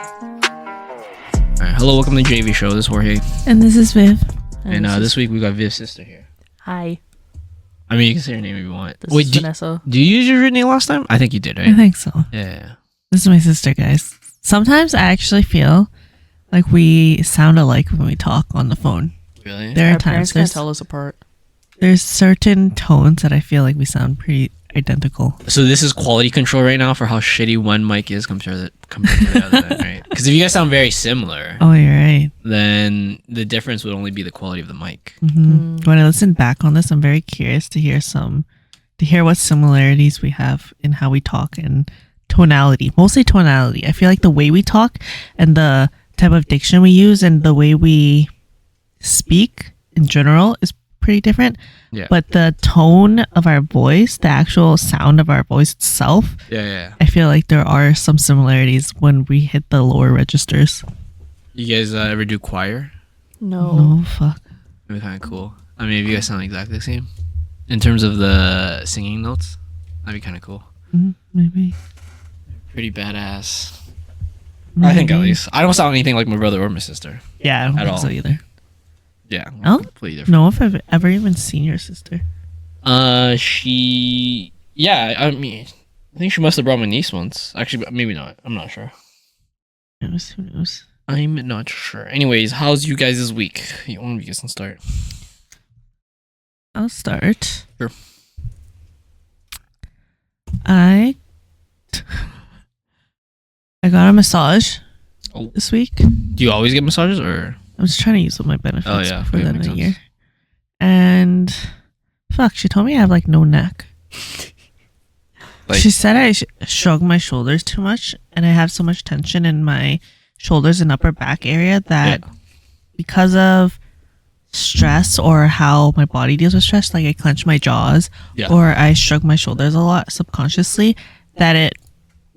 Alright, hello, welcome to JAV Show. This is Jorge. And this is Viv. And this week we got Viv's sister here. Hi. I mean, you can say her name if you want. This is Vanessa. Do you use your name last time? I think you did, right? I think so. Yeah. This is my sister, guys. Sometimes I actually feel like we sound alike when we talk on the phone. Really? There are Our times parents can't tell us apart. there's certain tones that I feel like we sound pretty identical. So this is quality control right now for how shitty one mic is compared to the other, then, right? Because if you guys sound very similar, Oh, you're right. then the difference would only be the quality of the mic. When I listen back on this, I'm very curious to hear what similarities we have in how we talk and tonality. Mostly tonality. I feel like the way we talk and the type of diction we use and the way we speak in general is pretty different. Yeah. But the tone of our voice, the actual sound of our voice itself, Yeah. I feel like there are some similarities when we hit the lower registers. You guys ever do choir? No. No, fuck. It'd be kind of cool. I mean, if you guys sound exactly the same in terms of the singing notes, that'd be kind of cool. Maybe. Pretty badass. I think at least. I don't sound anything like my brother or my sister. Yeah, I don't At think all. so either. Yeah. I don't completely different. know if I've ever even seen your sister. Yeah, I mean, I think she must have brought my niece once. Actually, maybe not. I'm not sure. Who knows? I'm not sure. Anyways, how's you guys this week? One of you guys can start. I'll start. Sure. I got a massage this week. Do you always get massages or? I was trying to use all my benefits Oh, yeah. for Yeah, that makes a sense. year. And fuck, she told me I have like no neck. Like, She said I shrug my shoulders too much and I have so much tension in my shoulders and upper back area that because of stress or how my body deals with stress, like I clench my jaws or I shrug my shoulders a lot subconsciously, that it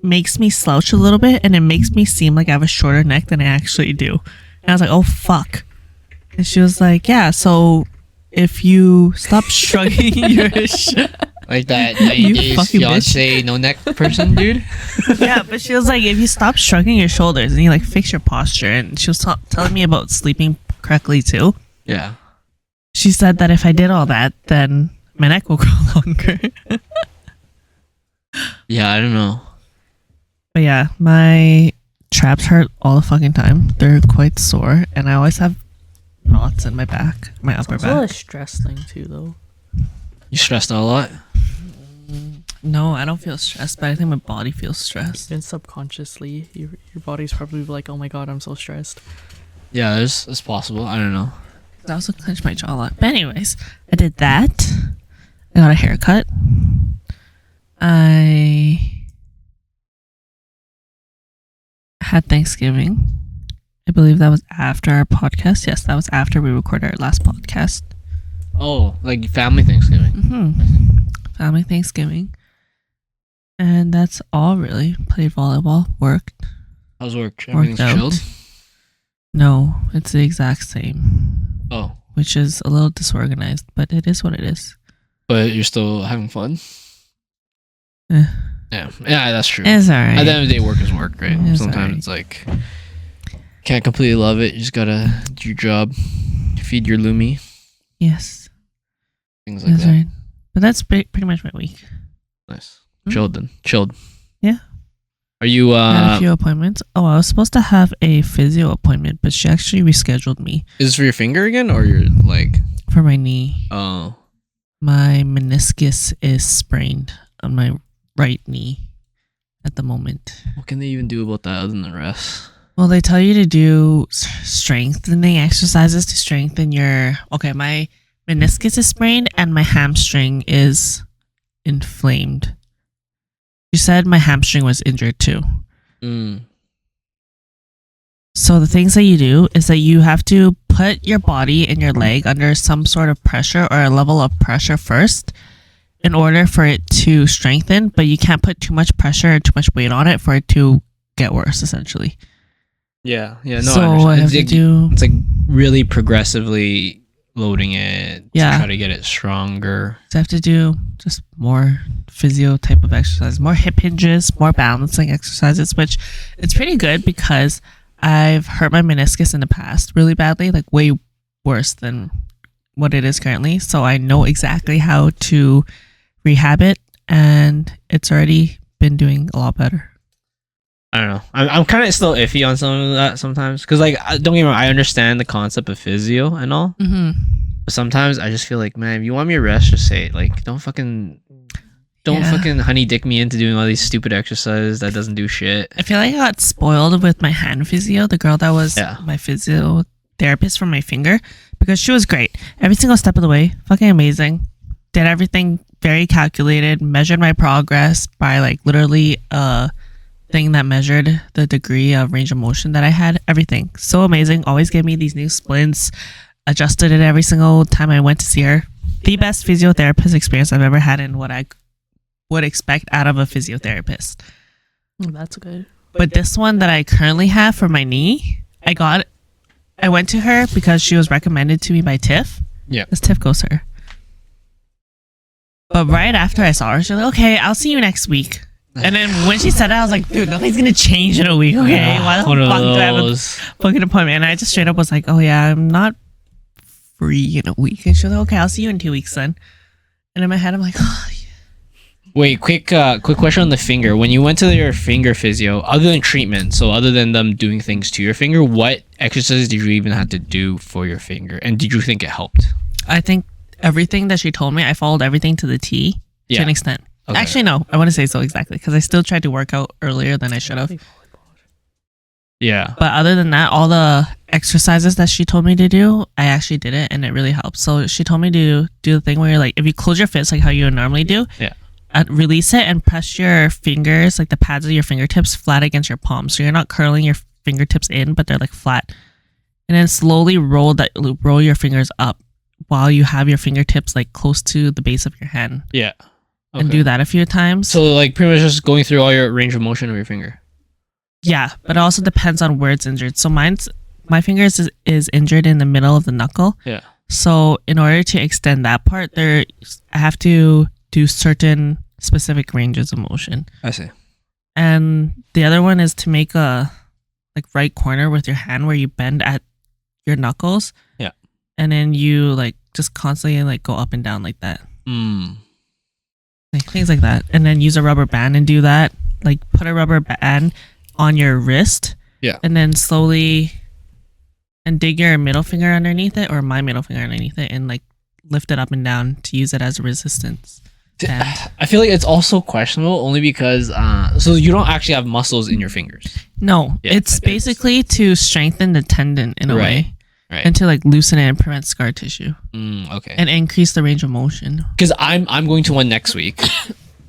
makes me slouch a little bit and it makes me seem like I have a shorter neck than I actually do. And I was like, oh fuck. And she was like, yeah, so if you stop shrugging your like that You 90 fucking fiance no neck person, dude. yeah, but she was like, if you stop shrugging your shoulders and you like fix your posture, and she was telling me about sleeping correctly too. Yeah. She said that if I did all that, then my neck will grow longer. Yeah, I don't know. But yeah, my traps hurt all the fucking time. They're quite sore, and I always have knots in my back, my upper It's also a back. stress thing too, though. You stressed out a lot? No, I don't feel stressed, but I think my body feels stressed. And subconsciously, your body's probably like, oh my god, I'm so stressed. Yeah, it's possible. I don't know. I also clenched my jaw a lot. But anyways, I did that. I got a haircut. I had Thanksgiving. I believe that was after our podcast. Yes, that was after we recorded our last podcast. Oh, like family Thanksgiving. Family Thanksgiving. And that's all really. Played volleyball, worked. How's work? Everything's out. chilled? No, it's the exact same. Oh, Which is a little disorganized, but it is what it is. but you're still having fun? Eh. Yeah, that's true. It's alright. At the end of the day, work is work, right? It's Sometimes alright. it's like, can't completely love it. You just gotta do your job, feed your Lumi, Yes. things like That's that. right. But that's pretty much my week. Nice. Chilled then. Chilled. Yeah. Are you, I had a few appointments. Oh, I was supposed to have a physio appointment, but she actually rescheduled me is this for your finger again or your leg? for my knee. Oh, My meniscus is sprained on my right knee at the moment. what can they even do about that other than rest? Well, they tell you to do strengthening exercises to strengthen your... Okay, my meniscus is sprained and my hamstring is inflamed. She said my hamstring was injured too. So the things that you do is that you have to put your body and your leg under some sort of pressure or a level of pressure first in order for it to strengthen, but you can't put too much pressure and too much weight on it for it to get worse, essentially. Yeah, no, So I I understand. have to do... It's like really progressively loading it to Yeah. try to get it stronger. So I have to do just more physio type of exercise, more hip hinges, more balancing exercises, which it's pretty good because I've hurt my meniscus in the past really badly, like way worse than what it is currently. So I know exactly how to rehab it, and it's already been doing a lot better. I don't know. I'm kind of still iffy on some of that sometimes because, like, don't get me wrong, I understand the concept of physio and all. Mm-hmm. But sometimes I just feel like, man, if you want me to rest, just say it. Like, don't fucking honey dick me into doing all these stupid exercises that doesn't do shit. I feel like I got spoiled with my hand physio, the girl that was my physiotherapist for my finger, because she was great. Every single step of the way, fucking amazing. Did everything very calculated, measured my progress by like literally a thing that measured the degree of range of motion that I had. Everything. So amazing. Always gave me these new splints. Adjusted it every single time I went to see her. The best physiotherapist experience I've ever had, and what I would expect out of a physiotherapist. Oh, that's good. But this one that I currently have for my knee, I went to her because she was recommended to me by Tiff. Yeah. Because Tiff goes to her. But right after I saw her, she was like, okay, I'll see you next week. And then when she said that, I was like, dude, nothing's going to change in a week, okay? Why the fuck do I have a fucking appointment? And I just straight up was like, oh yeah, I'm not free in a week. And she was like, okay, I'll see you in 2 weeks then. And in my head, I'm like, oh yeah. Wait, quick question on the finger. When you went to your finger physio, other than treatment, so other than them doing things to your finger, what exercises did you even have to do for your finger? And did you think it helped? I think everything that she told me, I followed everything to the T to an extent. Okay. Actually, no, I want to say so exactly because I still tried to work out earlier than I should have. Yeah. But other than that, all the exercises that she told me to do, I actually did it and it really helped. So she told me to do the thing where you're like, if you close your fist like how you would normally do, release it and press your fingers, like the pads of your fingertips, flat against your palm. So you're not curling your fingertips in, but they're like flat. And then slowly roll your fingers up while you have your fingertips like close to the base of your hand. Yeah. Okay. And do that a few times. So like pretty much just going through all your range of motion of your finger. Yeah, but it also depends on where it's injured. So my finger is injured in the middle of the knuckle. Yeah. So in order to extend that part, I have to do certain specific ranges of motion. I see. And the other one is to make a like right corner with your hand where you bend at your knuckles. Yeah. And then you like just constantly like go up and down like that. Like things like that. And then use a rubber band and do that. Like put a rubber band on your wrist. Yeah. And then slowly and dig your middle finger underneath it, or my middle finger underneath it, and like lift it up and down to use it as a resistance. I feel like it's also questionable only because so you don't actually have muscles in your fingers. No, it's basically to strengthen the tendon in a way. Right. And to like loosen it and prevent scar tissue. Okay. And increase the range of motion. Because I'm going to one next week,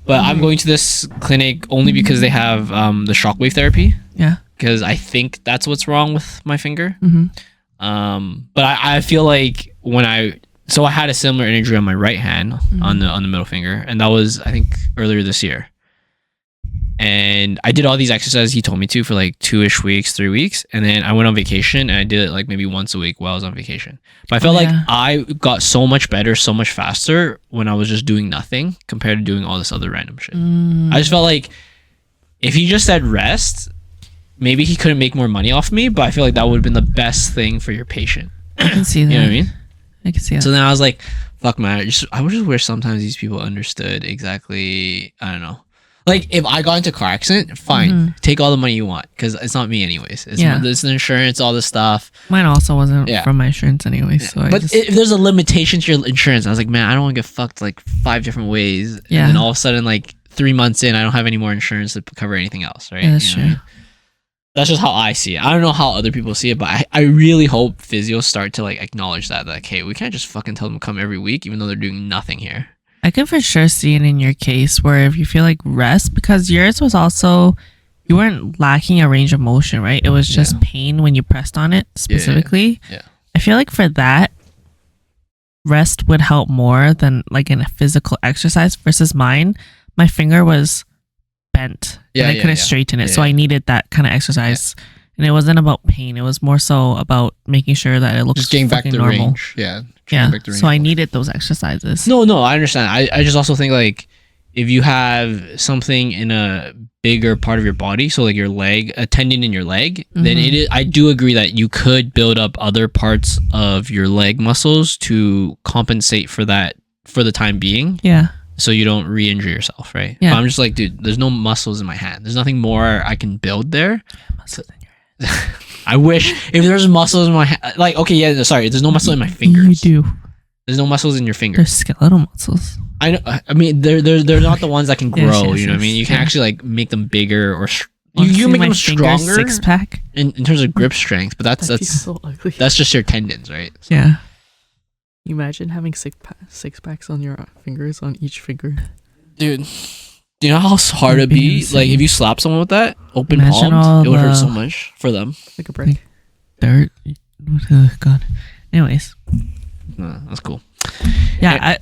but I'm going to this clinic only because they have the shockwave therapy. Yeah. Because I think that's what's wrong with my finger. Mm-hmm. But I feel like I had a similar injury on my right hand on the middle finger, and that was I think earlier this year. And I did all these exercises he told me to for like 2-ish weeks, 3 weeks. And then I went on vacation and I did it like maybe once a week while I was on vacation. But I felt like I got so much better, so much faster when I was just doing nothing compared to doing all this other random shit. I just felt like if he just said rest, maybe he couldn't make more money off me, but I feel like that would have been the best thing for your patient. I can see that. You know what I mean? I can see that. So then I was like, fuck man, I would just wish sometimes these people understood exactly, I don't know. Like, if I got into a car accident, fine. Take all the money you want, because it's not me anyways. It's the insurance, all this stuff. Mine also wasn't from my insurance anyway. So if there's a limitation to your insurance, I was like, man, I don't want to get fucked like 5 different ways. Yeah. And then all of a sudden, like 3 months in, I don't have any more insurance to cover anything else, right? Yeah, that's true. That's just how I see it. I don't know how other people see it, but I really hope physios start to like acknowledge that. Like, hey, we can't just fucking tell them to come every week, even though they're doing nothing here. I can for sure see it in your case where if you feel like rest, because yours was also, you weren't lacking a range of motion, right? It was just pain when you pressed on it specifically. Yeah. I feel like for that, rest would help more than like in a physical exercise versus mine. My finger was bent and I couldn't straighten it. So I needed that kind of exercise. And it wasn't about pain. It was more so about making sure that it looks just getting back to normal. Range. Yeah. Yeah. So I needed those exercises. No, I understand. I just also think like if you have something in a bigger part of your body, so like your leg, a tendon in your leg, then it is, I do agree that you could build up other parts of your leg muscles to compensate for that for the time being. Yeah. So you don't re-injure yourself, right? Yeah. But I'm just like, dude, there's no muscles in my hand. There's nothing more I can build there. Muscles in your head. I wish if there's muscles in my hand, like, okay, yeah, sorry, there's no muscle in my fingers. You do. There's no muscles in your They're fingers. skeletal muscles. I know. I mean, they're not the ones that can grow. Yes, You know what I mean? You can yeah. actually like make them bigger or you Honestly, make my them finger's stronger 6-pack. in terms of grip strength. But That'd be that's so ugly. that's just your tendons, right? So, Yeah. You imagine having six packs on your fingers on each finger. dude. Do you know how hard it'd be? Insane. Like if you slap someone with that open Imagine all palm, it would hurt the- so much for them. Like a break. Dirt. Oh, God. Anyways. No, that's cool. Yeah,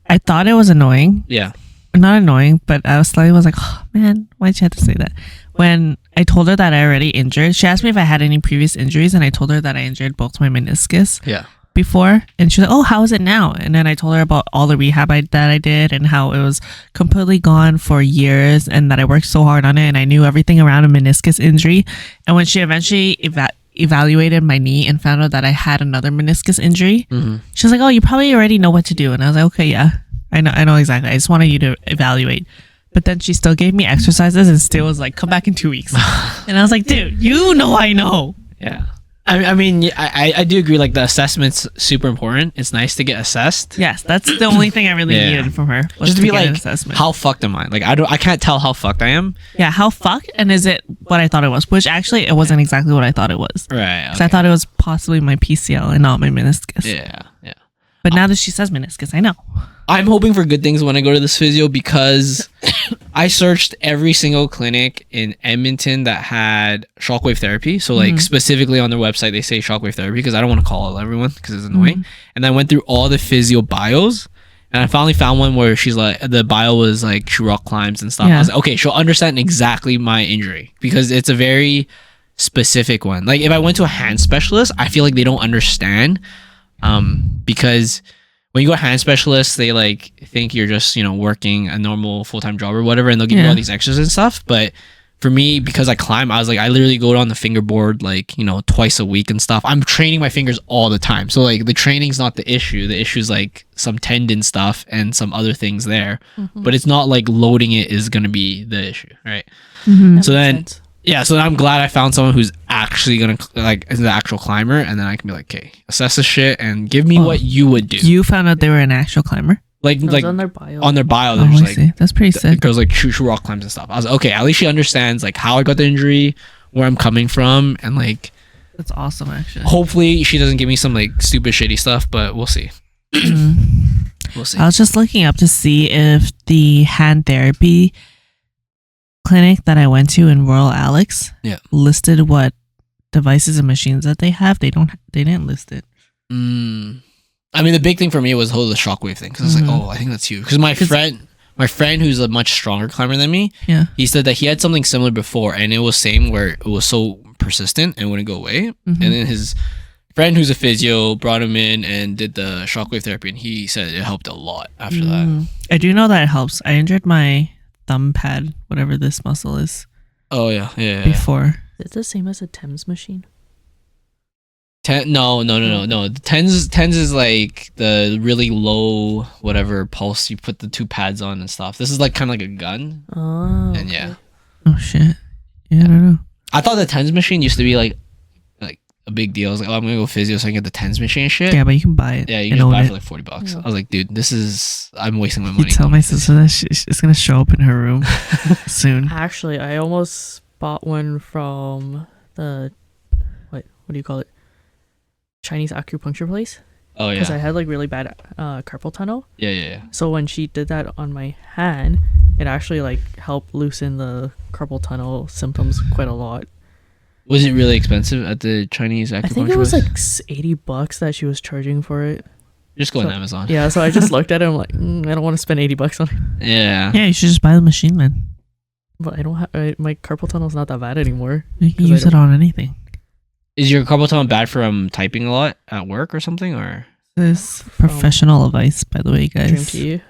I thought it was annoying. Yeah. Not annoying, but I was like, oh, man, why'd you have to say that? When I told her that I already injured, she asked me if I had any previous injuries, and I told her that I injured both my meniscus Yeah. before, and she was like, oh, how is it now? And then I told her about all the rehab that I did and how it was completely gone for years, and that I worked so hard on it, and I knew everything around a meniscus injury. And when she eventually evaluated my knee and found out that I had another meniscus injury, she was like, oh, you probably already know what to do. And I was like, okay, yeah, I know exactly. I just wanted you to evaluate. But then she still gave me exercises and still was like, come back in 2 weeks. And I was like, dude, you know I know. Yeah. I mean, I do agree. Like the assessment's super important. It's nice to get assessed. Yes, that's the only thing I really Yeah. needed from her. Was Just to be get an like, assessment. how fucked am I? Like I can't tell how fucked I am. Yeah, how fucked, and is it what I thought it was? Which actually, it wasn't exactly what I thought it was. Right. So I thought it was possibly my PCL and not my meniscus. Yeah. Yeah. But now that she says meniscus, I know. I'm hoping for good things when I go to this physio because I searched every single clinic in Edmonton that had shockwave therapy. So like specifically on their website, they say shockwave therapy because I don't want to call everyone because it's annoying. And I went through all the physio bios and I finally found one where she's like, the bio was like she rock climbs and stuff. I Yeah. was like, okay, she'll understand exactly my injury because it's a very specific one. Like if I went to a hand specialist, I feel like they don't understand because when you go to hand specialists, they like think you're just, working a normal full-time job or whatever, and they'll give you Yeah. all these extras and stuff. But for me, because I climb, I was like, I literally go on the fingerboard like, twice a week and stuff. I'm training my fingers all the time. So like the training's not the issue. The issue is like some tendon stuff and some other things there. But it's not like loading it is going to be the issue, right? So then so I'm glad I found someone who's actually gonna is the actual climber, and then I can be like, okay, assess this shit and give me what you would do. You found out they were an actual climber? Like on their bio. on their bio, Oh, there's I like see. That's pretty sick. girls like shoot rock climbs and stuff. I was like, okay, at least she understands like how I got the injury, where I'm coming from, and like That's awesome, actually. hopefully she doesn't give me some like stupid shitty stuff, but we'll see. We'll see. I was just looking up to see if the hand therapy clinic that I went to in Royal Alex listed what devices and machines that they have. They didn't list it. I mean, the big thing for me was the shockwave thing because I was like, oh, I think that's huge. Because my friend who's a much stronger climber than me, he said that he had something similar before, and it was same where it was so persistent and wouldn't go away. And then his friend who's a physio brought him in and did the shockwave therapy, and he said it helped a lot after that. I do know that it helps. I injured my thumb pad, whatever this muscle is, Oh yeah. before. It's the same as a Thames machine. No. The tens is like the really low whatever pulse you put the two pads on and stuff. This is like kind of like a gun. Oh. And yeah. Oh shit. Yeah, I don't know. I thought the tens machine used to be like a big deal. I was like, oh, I'm gonna go physio so I can get the tens machine and shit. Yeah, but you can buy it. Yeah, you and can just own buy it it. for like $40. Yeah. I was like, dude, I'm wasting my You money. tell my sister that it's gonna show up in her room soon. Actually, I almost bought one from the what do you call it? Chinese acupuncture place. Oh Because I yeah. had like really bad carpal tunnel. Yeah. So when she did that on my hand, it actually like helped loosen the carpal tunnel symptoms quite a lot. Was it really expensive at the Chinese acupuncture? I think it was place? like $80 that she was charging for it. Just go on so- Amazon. Yeah, so I just looked at it. I'm like, I don't want to spend $80 on it. Yeah. Yeah, you should just buy the machine then. But I don't have my carpal tunnel's not that bad anymore. You can 'Cause I use it don't- on anything. Is your carpal tunnel bad from typing a lot at work or something? Or This professional advice, by the way, Dream guys. to you.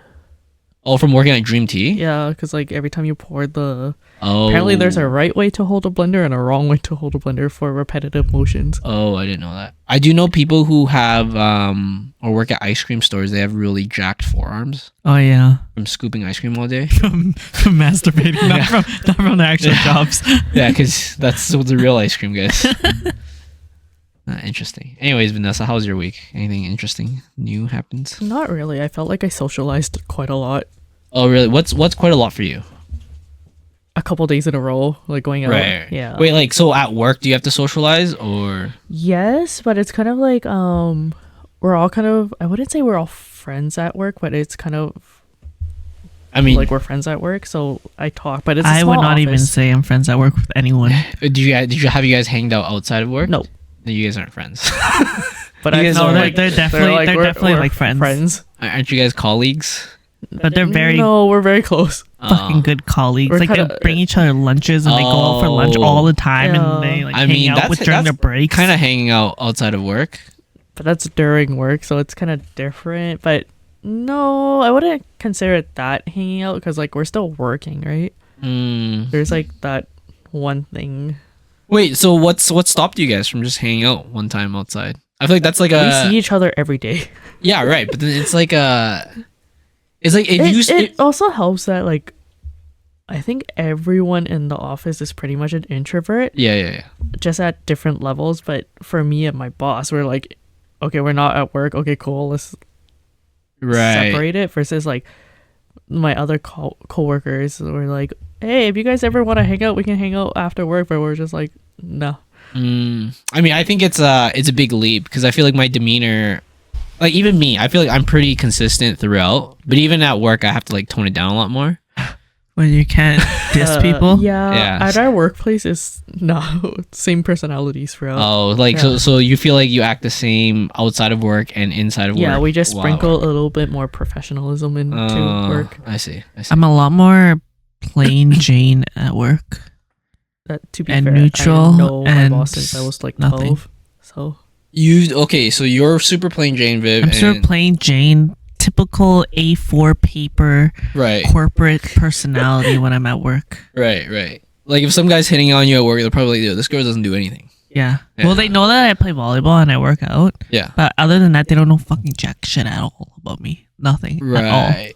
Oh, from working at Dream Tea? Yeah, because like every time you pour the... Oh. Apparently there's a right way to hold a blender and a wrong way to hold a blender for repetitive motions. Oh, I didn't know that. I do know people who have or work at ice cream stores. They have really jacked forearms Oh yeah. from scooping ice cream all day. From masturbating, not from their actual jobs. Yeah, because that's what the real ice cream guys. Interesting. Anyways, Vanessa, how's your week? Anything interesting new happens? Not really. I felt like I socialized quite a lot. Oh, really? What's quite a lot for you? A couple days in a row, like going out. Right. Yeah. Wait, like, so at work, do you have to socialize or? Yes, but it's kind of like we're all kind of, I wouldn't say we're all friends at work, but it's kind of I mean, like we're friends at work, so I talk. But it's a I would small not even office. say I'm friends at work with anyone. did you have you guys hanged out outside of work? No, No, you guys aren't friends. but You I guys feel are like they're definitely we're like friends. Aren't you guys colleagues? But they're very no, we're very close. fucking good colleagues. We're Like they kinda- bring each other lunches and they go out for lunch Oh. all the time Yeah. and they like I hang mean, out with during their breaks. Kind of hanging out outside of work. But that's during work, so it's kind of different. But no, I wouldn't consider it that hanging out because like we're still working, right? Mm. There's like that one thing. Wait, so what stopped you guys from just hanging out one time outside? I feel like that's like We a see each other every day. yeah, right. But then it's like it's like if It also helps that like I think everyone in the office is pretty much an introvert, yeah. just at different levels. But for me and my boss, we're like, okay, we're not at work. Okay, cool. Let's Right. separate it. Versus like my other coworkers were like, hey, if you guys ever want to hang out, we can hang out after work. But we're just like, no. I mean, I think it's a big leap because I feel like my demeanor, like even me, I feel like I'm pretty consistent throughout. But even at work, I have to like tone it down a lot more. when you can't diss people. Yeah. Yeah. At our workplace, is no same personalities throughout. Oh, like Yeah. so you feel like you act the same outside of work and inside of work. Yeah, we just Wow. sprinkle a little bit more professionalism into work. I see. I'm a lot more plain Jane at work. That to be And fair, neutral I know my and boss since I was like nothing. 12. So Okay, so you're super plain Jane, Viv. I'm sort of and- plain Jane, typical A4 paper Right, corporate personality when I'm at work. right. Like if some guy's hitting on you at work, they're probably like, "Yo, this girl doesn't do anything." Yeah. Yeah. Well, they know that I play volleyball and I work out, Yeah. but other than that, they don't know fucking jack shit at all about me. Nothing at all. Right.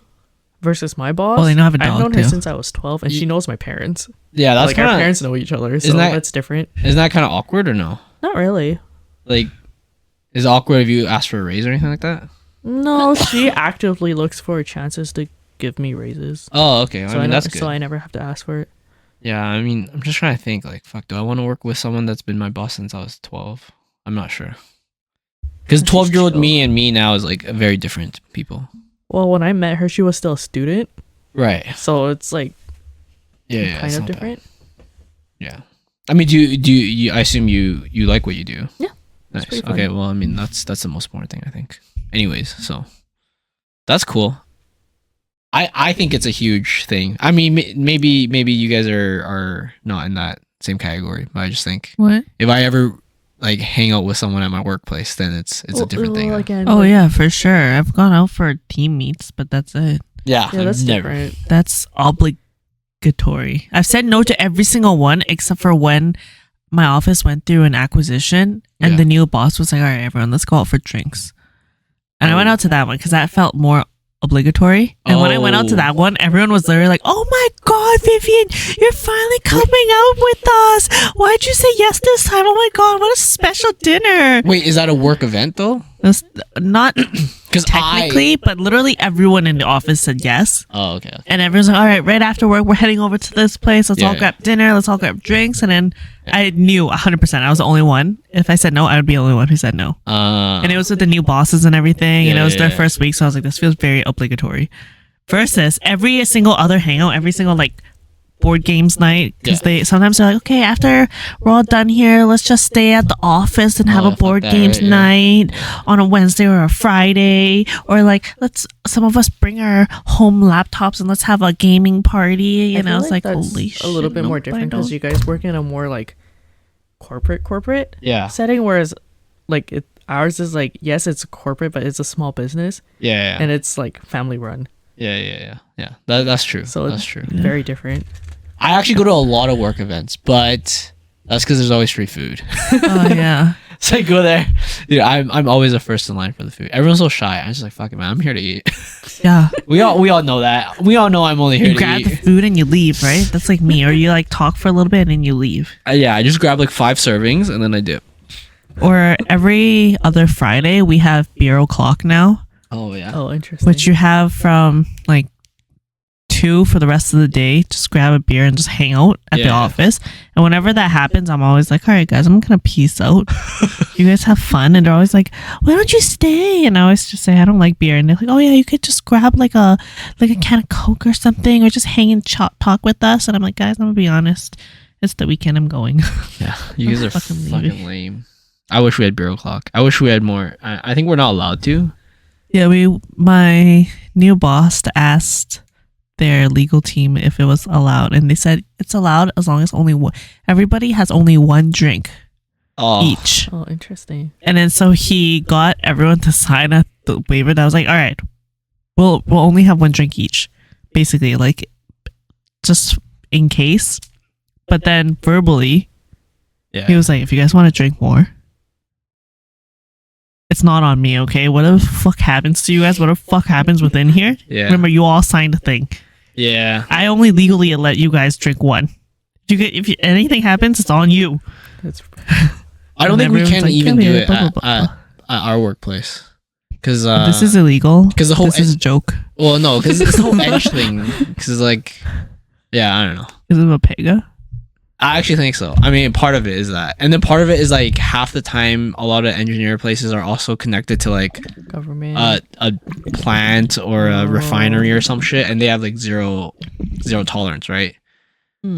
versus my boss, Well, they know I have a I've dog, known her too. since I was 12, and she knows my parents. Yeah, that's Like our kind of parents know each other, so Isn't that- that's different. isn't that kind of awkward or no? Not really. Like, is it awkward if you ask for a raise or anything like that? No, she actively looks for chances to give me raises. Oh, okay. I mean, that's good. So I never have to ask for it. Yeah, I mean, I'm just trying to think. Like, fuck, do I want to work with someone that's been my boss since I was 12? I'm not sure. Because She's 12-year-old chill. me and me now is like very different people. Well, when I met her, she was still a student, Right. so it's like Yeah. kind it's of not bad. different. Yeah. I mean, do you? I assume you like what you do. Yeah, Nice. pretty fun. Okay. Well, I mean, that's the most important thing, I think. Anyways, so that's cool. I think it's a huge thing. I mean, maybe you guys are not in that same category, but I just think What? if I ever like hang out with someone at my workplace, then it's a different thing. Again, Oh like- yeah, for sure. I've gone out for team meets, but that's it. Yeah. yeah, that's never. different. That's obligatory. I've said no to every single one except for when my office went through an acquisition and Yeah. the new boss was like, all right, everyone, let's go out for drinks. And I went out to that one because that felt more obligatory. And when I went out to Oh. that one, everyone was literally like, oh my God, Vivian, you're finally coming out with us. Why'd you say yes this time? Oh my God, what a special dinner. Wait, is that a work event though? It's not Because technically, but literally everyone in the office said yes. Oh, okay. And everyone's like, all right, right after work, we're heading over to this place. Let's all Yeah. grab dinner. Let's all grab drinks. And then I knew 100% I was the only one. If I said no, I would be the only one who said no. And it was with the new bosses and everything. And it was their Yeah. first week. So I was like, this feels very obligatory. Versus every single other hangout, every single like board games night. Because Yeah. they're like, okay, after we're all done here, let's just stay at the office and have Oh, a fuck board that, games right, yeah. night on a Wednesday or a Friday. Or like, some of us bring our home laptops and let's have a gaming party. And I feel was like, that's holy shit. a little bit more nope, I different because don't. you guys work in a more like corporate Yeah. setting, whereas like ours is like, yes, it's corporate, but it's a small business Yeah. and it's like family run. Yeah. That's true. So That's it's true. very different. I actually go to a lot of work events, but that's because there's always free food. Oh yeah. So I go there. Dude, I'm always the first in line for the food. Everyone's so shy. I'm just like, fuck it, man. I'm here to eat. Yeah. We all know that. We all know I'm only here You to grab eat. the food and you leave, right? That's like me. Or you like talk for a little bit and then you leave. Yeah, I just grab like 5 servings and then I dip. Or every other Friday we have beer o'clock now, Oh yeah. Oh, interesting. which you have from like 2 for the rest of the day. Just grab a beer and just hang out at the Yeah. office. And whenever that happens, I'm always like, all right, guys, I'm gonna peace out. You guys have fun. And they're always like, why don't you stay? And I always just say I don't like beer. And they're like, oh yeah, you could just grab like a can of Coke or something, or just hang and talk with us. And I'm like, guys, I'm gonna be honest, it's the weekend. I'm going. Yeah, you guys are Fucking fucking lame. I wish we had beer o'clock. I wish we had more. I think we're not allowed to. Yeah, my new boss asked their legal team if it was allowed, and they said it's allowed as long as everybody has only one drink each. Oh, interesting. And then so he got everyone to sign the waiver. And I was like, all right, we'll only have one drink each, basically, like just in case. But then verbally, Yeah. he was like, if you guys want to drink more, it's not on me, okay? Whatever the fuck happens to you guys, whatever the fuck happens within here, Yeah. remember, you all signed a thing. Yeah. I only legally let you guys drink one. If anything happens, it's on you. That's I don't And think we everyone's can like, even "Come do here, it blah, blah, at blah." our workplace. Because This is illegal. 'cause the whole this is a joke. well, no, because it's the whole edge thing. Because like, yeah, I don't know. Is it a pega? I actually think so. I mean, part of it is that, and then part of it is like half the time, a lot of engineer places are also connected to like government. a plant or a refinery or some shit, and they have like zero tolerance, right?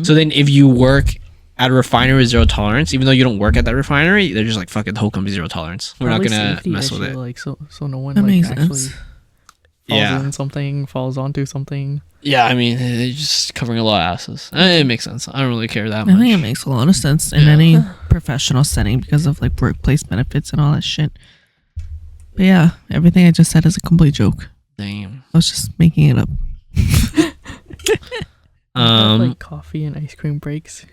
So then if you work at a refinery with zero tolerance, even though you don't work at that refinery, they're just like, fuck it, the whole company zero tolerance. We're Probably not gonna safety mess with issue, it. Like so no one That like makes actually sense. falls Yeah. in something, falls onto something. Yeah, I mean, they're just covering a lot of asses. It makes sense. I don't really care that I much. think it makes a lot of sense in Yeah. any professional setting because of like workplace benefits and all that shit. But yeah, everything I just said is a complete joke. Damn. I was just making it up. Like coffee and ice cream breaks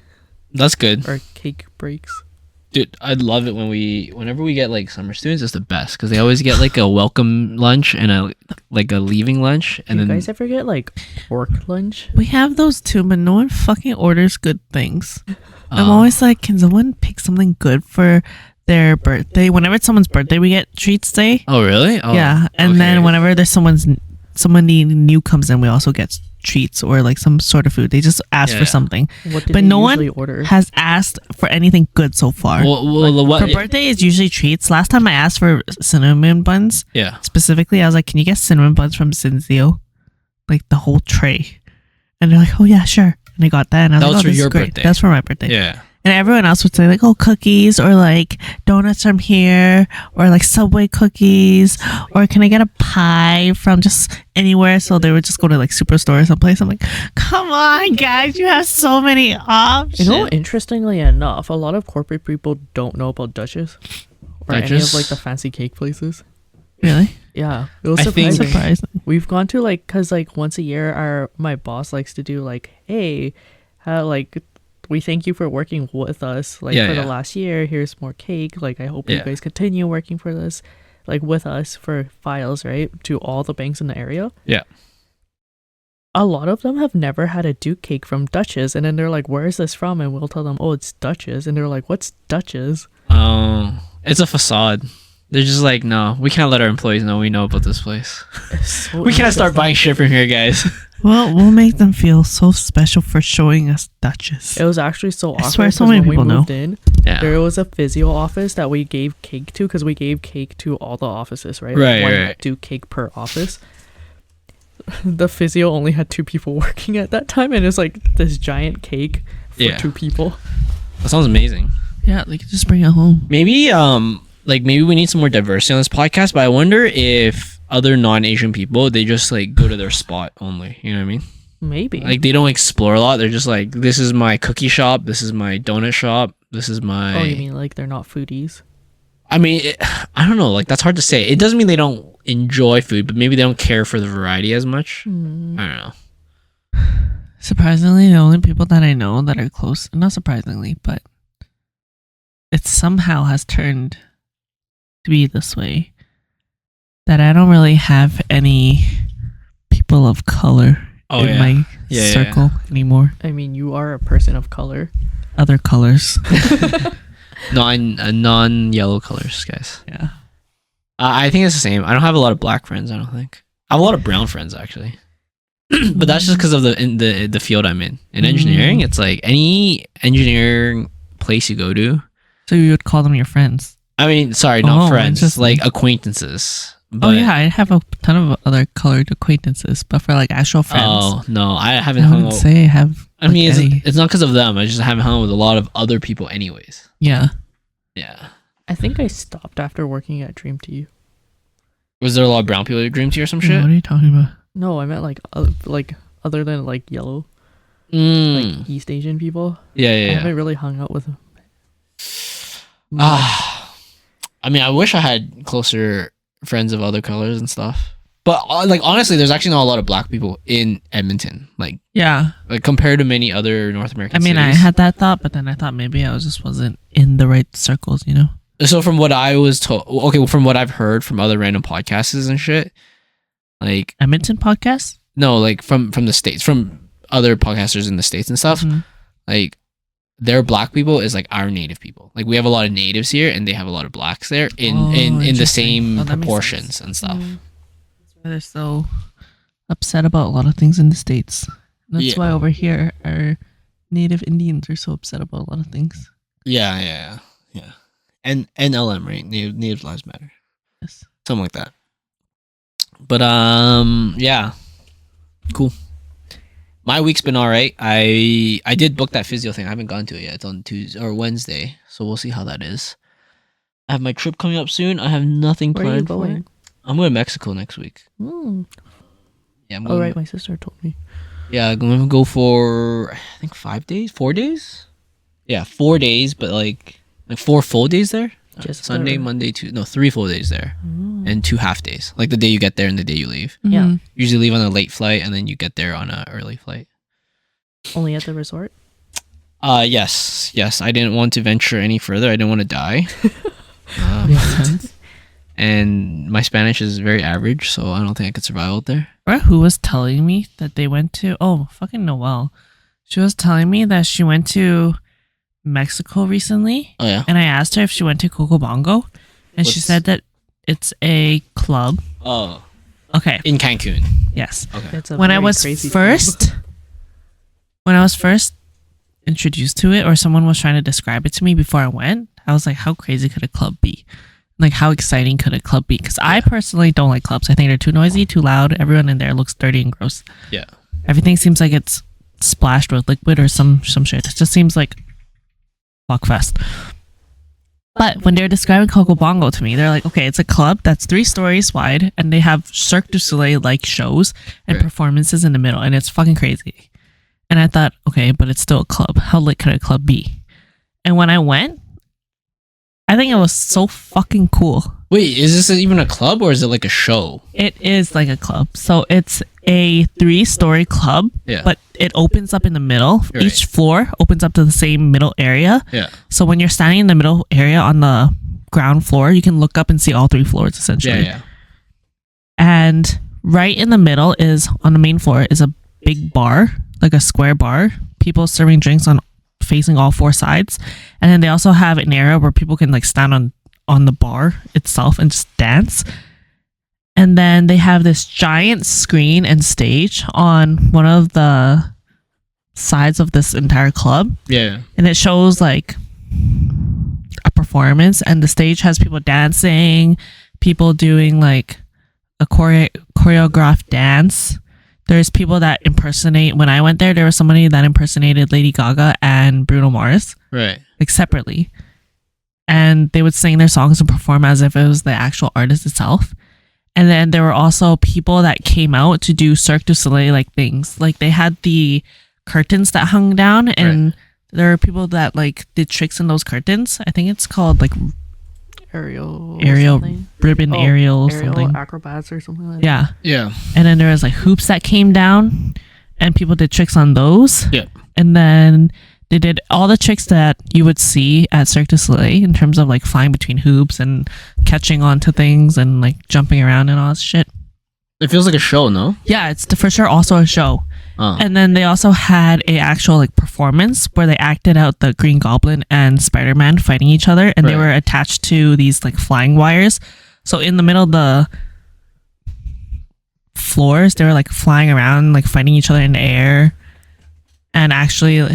That's good. or cake breaks. Dude, I'd love it whenever we get like summer students, it's the best because they always get like a welcome lunch and a leaving lunch, and Do you then guys ever get like work lunch? We have those too, but no one fucking orders good things. I'm um, always like, can someone pick something good for their birthday? Whenever it's someone's birthday, we get treats day. Oh really? Oh, Yeah, and okay. then whenever there's somebody new comes in, we also get treats or like some sort of food. They just ask Yeah. for something, What do but they no usually one order? has asked for anything good so far. Well, what? For birthday is usually treats. Last time I asked for cinnamon buns Yeah. specifically, I was like, "Can you get cinnamon buns from Cinzio, like the whole tray?" And they're like, "Oh yeah, sure." And I got that, and I was That like, was "Oh, for this is your great." birthday. That's for my birthday. Yeah. And everyone else would say like, oh, cookies or like donuts from here or like Subway cookies or can I get a pie from just anywhere? So they would just go to like Superstore or someplace. I'm like, come on, guys, you have so many options. You know, interestingly enough, a lot of corporate people don't know about Duchess or any of Duchess? like the fancy cake places. Really? Yeah, it was I think- surprising. Surprising. We've gone to like, cause like once a year, my boss likes to do like, hey, like we thank you for working with us like Yeah, for yeah. the last year. Here's more cake. Like I hope you Yeah. guys continue working for this, like with us for files, right? To all the banks in the area. Yeah. A lot of them have never had a Duke cake from Duchess, and then they're like, "Where is this from?" And we'll tell them, "Oh, it's Duchess," and they're like, "What's Duchess?" It's a facade. They're just like, no, we can't let our employees know we know about this place. It's so We can't start interesting. buying shit from here, guys. Well, we'll make them feel so special for showing us Duchess. It was actually so awkward. swear so 'cause many when people we know. moved in, Yeah. there was a physio office that we gave cake to because we gave cake to all the offices, right? Right, One right. Duke cake per office. The physio only had 2 people working at that time, and it's like this giant cake for Yeah. 2 people. That sounds amazing. Yeah, they could just bring it home. Maybe maybe we need some more diversity on this podcast, but I wonder if other non-Asian people, they just like go to their spot only, you know what I mean? Maybe. Like they don't explore a lot. They're just like, this is my cookie shop, this is my donut shop, this is my oh, you mean like they're not foodies? I mean, I don't know. Like, that's hard to say. It doesn't mean they don't enjoy food, but maybe they don't care for the variety as much. I don't know. Surprisingly, the only people that I know that are close, not surprisingly, but it somehow has turned to be this way, that I don't really have any people of color in my circle anymore. I mean, you are a person of color. Other colors. Non-yellow colors, guys. Yeah. I think it's the same. I don't have a lot of black friends. I don't think I have a lot of brown friends actually, but that's just because of the field I'm in. In engineering, it's like any engineering place you go to. So you would call them your friends? I mean, sorry, not friends, just like acquaintances. But, yeah, I have a ton of other colored acquaintances, but for like actual friends. Oh no, I haven't I hung wouldn't out. say I have. I mean, it's not because of them. I just haven't hung out with a lot of other people, anyways. Yeah. Yeah. I think I stopped after working at Dream Tea. Was there a lot of brown people at Dream Tea or some shit? What are you talking about? No, I meant like other than like yellow, Mm. like East Asian people. Yeah, I yeah. haven't really hung out with them. I mean, I wish I had closer friends of other colors and stuff. But like honestly, there's actually not a lot of black people in Edmonton. Like compared to many other North American I mean, cities. I had that thought, but then I thought maybe I just wasn't in the right circles, you know? So from what I was told, okay, from what I've heard from other random podcasts and shit, like Edmonton podcast? no, like from the States, from other podcasters in the States and stuff, like their black people is like our native people. Like we have a lot of natives here, and they have a lot of blacks there in the same proportions and stuff. That's why they're so upset about a lot of things in the States. That's why over here our native Indians are so upset about a lot of things. Yeah. And NLM, right? Native Lives Matter. Yes. Something like that. But yeah. Cool. My week's been all right. I did book that physio thing. I haven't gone to it yet. It's on Tuesday or Wednesday, so we'll see how that is. I have my trip coming up soon. I have nothing Where are you planned for going? it. I'm going to Mexico next week. Mm. Yeah, I'm going. Oh right, my sister told me. Yeah, I'm going to go for I think 4 days. Yeah, 4 days, but like 4 full days there. Just Sunday, Monday, 3 full days there, and 2 half days. Like the day you get there and the day you leave. Yeah. Usually leave on a late flight and then you get there on an early flight. Only at the resort? Yes. I didn't want to venture any further. I didn't want to die. And my Spanish is very average, so I don't think I could survive out there. Or who was telling me that they went to? Oh, fucking Noelle. She was telling me that she went to Mexico recently. Oh yeah. And I asked her if she went to Coco Bongo, and she said that it's a club. Oh. Okay. In Cancun. Yes. Okay. It's a When I very was crazy first introduced to it, or someone was trying to describe it to me before I went, I was like, how crazy could a club be? Like, how exciting could a club be? Because I personally don't like clubs. I think they're too noisy, too loud. Everyone in there looks dirty and gross. Yeah. Everything seems like it's splashed with liquid or some shit. It just seems like fuckfest. But when they're describing Coco Bongo to me, they're like, okay, it's a club that's 3 stories wide, and they have Cirque du Soleil like shows and performances in the middle, and it's fucking crazy. And I thought, okay, but it's still a club. How lit could a club be? And when I went, I think it was so fucking cool. Wait, is this even a club or is it like a show? It is like a club. So it's a 3-story club, but it opens up in the middle. Right. Each floor opens up to the same middle area. Yeah. So when you're standing in the middle area on the ground floor, you can look up and see all 3 floors essentially. Yeah. And right in the middle is, on the main floor, is a big bar, like a square bar. People serving drinks on facing all 4 sides. And then they also have an area where people can like stand on the bar itself and just dance. And then they have this giant screen and stage on one of the sides of this entire club. Yeah. And it shows like a performance, and the stage has people dancing, people doing like a choreographed dance. There's people that impersonate. When I went there was somebody that impersonated Lady Gaga and Bruno Mars. Right. Like separately. And they would sing their songs and perform as if it was the actual artist itself. And then there were also people that came out to do Cirque du Soleil like things. Like they had the curtains that hung down, and there were people that like did tricks in those curtains. I think it's called like aerial ribbon aerial something. acrobats or something like that. Yeah. Yeah. And then there was like hoops that came down, and people did tricks on those. Yeah. And then they did all the tricks that you would see at Cirque du Soleil in terms of like flying between hoops and catching onto things and like jumping around and all that shit. It feels like a show, no? Yeah, it's for sure also a show. Oh. And then they also had a actual like performance where they acted out the Green Goblin and Spider-Man fighting each other, and they Right. were attached to these like flying wires. So in the middle of the floors, they were like flying around, like fighting each other in the air, and actually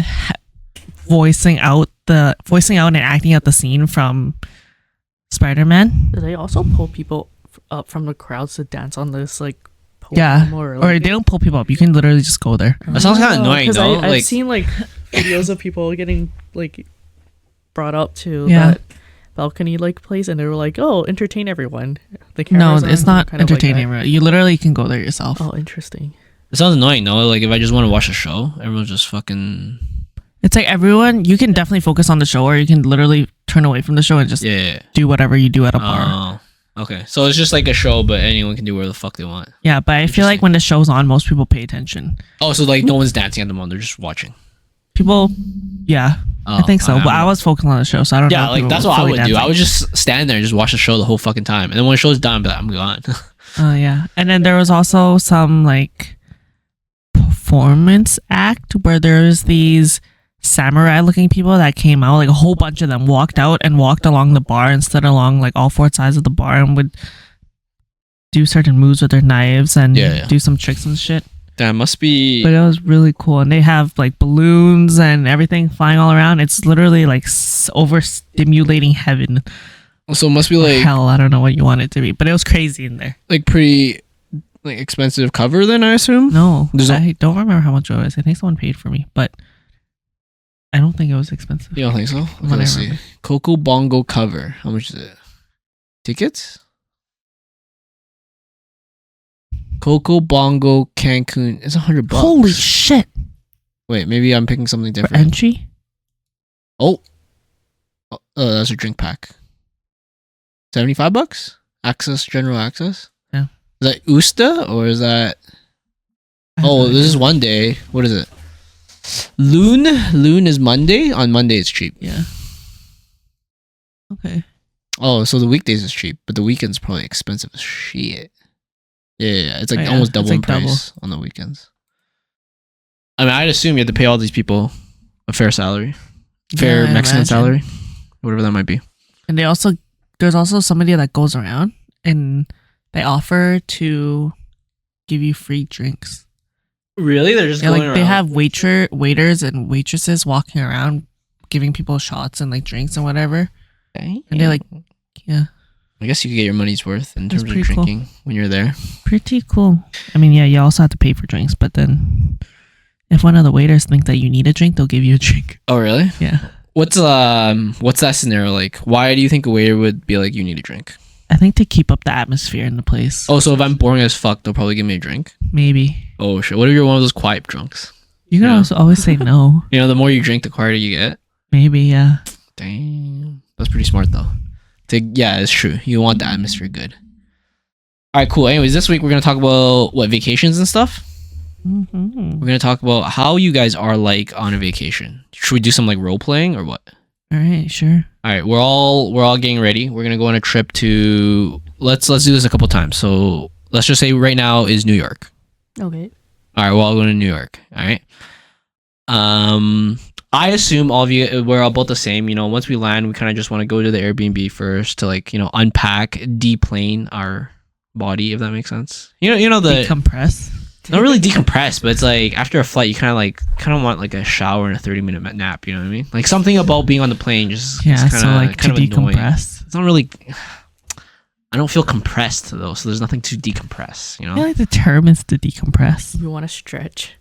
voicing out and acting out the scene from Spider-Man. Do they also pull people up from the crowds to dance on this like podium? Yeah, Or or they don't pull people up. You can literally just go there. That sounds kind of annoying, 'Cause though. I've Like, seen like videos of people getting like brought up to Yeah. that balcony like place, and they were like, "Oh, entertain everyone." The No, cameras it's on, not kind of like entertaining. that. You literally can go there yourself. Oh, interesting. it sounds annoying, no? Like, if I just want to watch a show, everyone's just fucking... It's like everyone, you can definitely focus on the show, or you can literally turn away from the show and just Yeah. do whatever you do at a bar. Oh, okay. So it's just like a show, but anyone can do whatever the fuck they want. Yeah, but I feel like when the show's on, most people pay attention. Oh, so like no one's dancing at the moment; they're just watching. People, yeah, I think so. But I was focused on the show, so I don't know. Yeah, if like people that's were what I fully would do. dancing. I would just stand there and just watch the show the whole fucking time, and then when the show's done, I'd be like, I'm gone. Yeah, and then there was also some like performance act where there's these samurai looking people that came out, like a whole bunch of them walked out and walked along the bar and stood along like all four sides of the bar and would do certain moves with their knives and do some tricks and shit. That must be. But it was really cool, and they have like balloons and everything flying all around. It's literally like overstimulating heaven. So it must be like hell. I don't know what you want it to be, but it was crazy in there. like pretty like expensive cover. Then I assume. No, I don't remember how much it was. I think someone paid for me, but I don't think it was expensive. You don't think so? Okay, let's see. Coco Bongo cover. How much is it? Tickets? Coco Bongo Cancun. It's $100. Holy shit! Wait, maybe I'm picking something For different. entry? Oh, that's a drink pack. $75? Access, general access? Yeah. Is that Usta or is that... Oh, this is one day. What is it? Loon is Monday. On Monday it's cheap. Yeah. Okay. Oh, so the weekdays is cheap, but the weekends probably expensive as shit. Yeah. It's like Oh, yeah. almost double It's in like price on the weekends. I mean, I'd assume you have to pay all these people a fair salary, fair Yeah, I Mexican imagine. salary, whatever that might be. And there's also somebody that goes around and they offer to give you free drinks. Really? They're just Yeah, like they have waiters and waitresses walking around giving people shots and like drinks and whatever. Okay. And they like, yeah, I guess you could get your money's worth in That's terms of pretty cool. drinking when you're there. pretty cool. I mean, yeah, you also have to pay for drinks, but then if one of the waiters think that you need a drink, they'll give you a drink. Oh, really? Yeah. What's that scenario like? Why do you think a waiter would be like, you need a drink? I think to keep up the atmosphere in the place. Oh, so if I'm boring as fuck, they'll probably give me a drink. Maybe. Oh shit! What if you're one of those quiet drunks? You can Yeah. also always say no. You know, the more you drink, the quieter you get. Maybe, yeah. Damn, that's pretty smart though. Yeah, it's true. You want the atmosphere good. All right, cool. Anyways, this week we're gonna talk about vacations and stuff. Mm-hmm. We're gonna talk about how you guys are like on a vacation. Should we do some like role playing or what? All right, sure. All right, we're all getting ready. We're gonna go on a trip to let's do this a couple times. So let's just say right now is New York. Okay. All right, we're all going to New York. All right. I assume all of you we're all both the same. You know, once we land, we kind of just want to go to the Airbnb first to like unpack, deplane our body, if that makes sense. You know the Decompress. not really decompress, but it's like after a flight, you kind of want like a shower and a 30-minute nap. You know what I mean? Like something about being on the plane just Yeah, is so like to kind of annoying. decompress. It's not really. I don't feel compressed though, so there's nothing to decompress. You know. I feel like the term is to decompress. We want to stretch.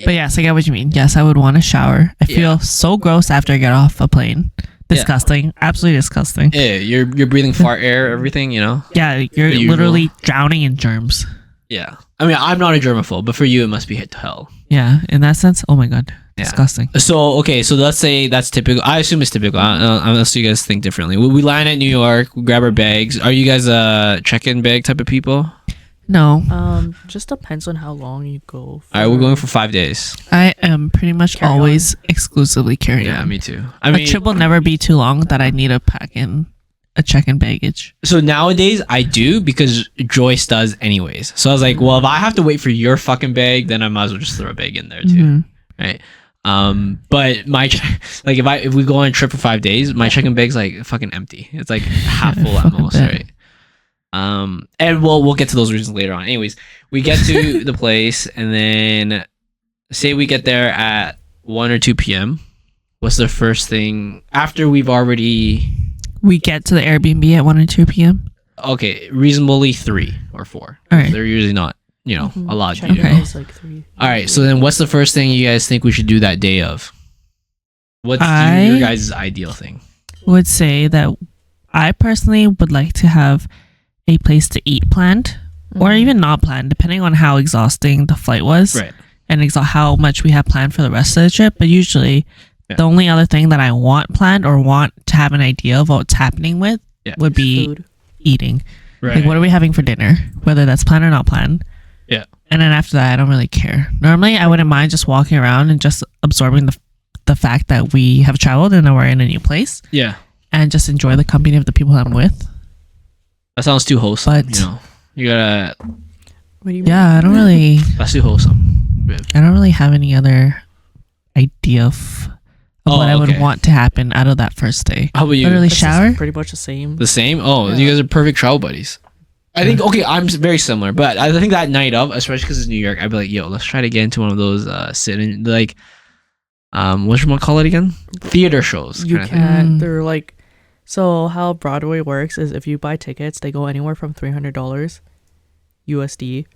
But yes, I get what you mean. Yes, I would want to shower. I feel so gross after I get off a plane. Disgusting. Absolutely disgusting. Yeah, you're breathing fart air, everything. You know. Yeah, you're The usual. literally drowning in germs. Yeah. I mean, I'm not a germaphobe, but for you, it must be hit to hell. Yeah, in that sense, oh my god. Yeah. Disgusting. So okay, so let's say that's typical. I assume it's typical, unless you guys think differently. We land at New York, we grab our bags. Are you guys a check-in bag type of people? No, Just depends on how long you go. All right, we're going for 5 days. I am pretty much Carry on. always exclusively carry Yeah, on. me too. I A mean, trip will never be too long that I need to pack in a check-in baggage. so nowadays I do because Joyce does anyways. So I was like, well, if I have to wait for your fucking bag, then I might as well just throw a bag in there too, Mhm. right? But my like if we go on a trip for 5 days, my check-in bag's like fucking empty. It's like half full at Fucking most, bet. right? And we'll get to those reasons later on. Anyways, we get to the place, and then say we get there at 1 or 2 p.m. What's the first thing after we've already? We get to the Airbnb at 1 or 2 p.m. Okay, reasonably 3 or 4. All right. They're usually not, a lot. Check-in Okay. is like 3. All right. So then, what's the first thing you guys think we should do that day of? What's your guys' ideal thing? Would say that I personally would like to have a place to eat planned, or even not planned, depending on how exhausting the flight was, Right. and how much we have planned for the rest of the trip. But usually, Yeah. the only other thing that I want planned or want to have an idea of what's happening with Yeah. would be Food. eating. Right. Like, what are we having for dinner? Whether that's planned or not planned. Yeah. And then after that, I don't really care. Normally, I wouldn't mind just walking around and just absorbing the fact that we have traveled and that we're in a new place, Yeah. and just enjoy the company of the people I'm with. That sounds too wholesome. But- You gotta. What do you mean? Yeah, I don't really That's too wholesome. have any other idea of Oh, what I would okay. want to happen out of that first day. How about you? Literally It's just shower. pretty much the same. The same? Oh, Yeah. you guys are perfect travel buddies. I think, okay, I'm very similar, but I think that night of, especially because it's New York, I'd be like, yo, let's try to get into one of those sit-in, like, whatchamacallit again? Theater shows. You kinda thing. can't. Mm. They're like, so how Broadway works is if you buy tickets, they go anywhere from $300 USD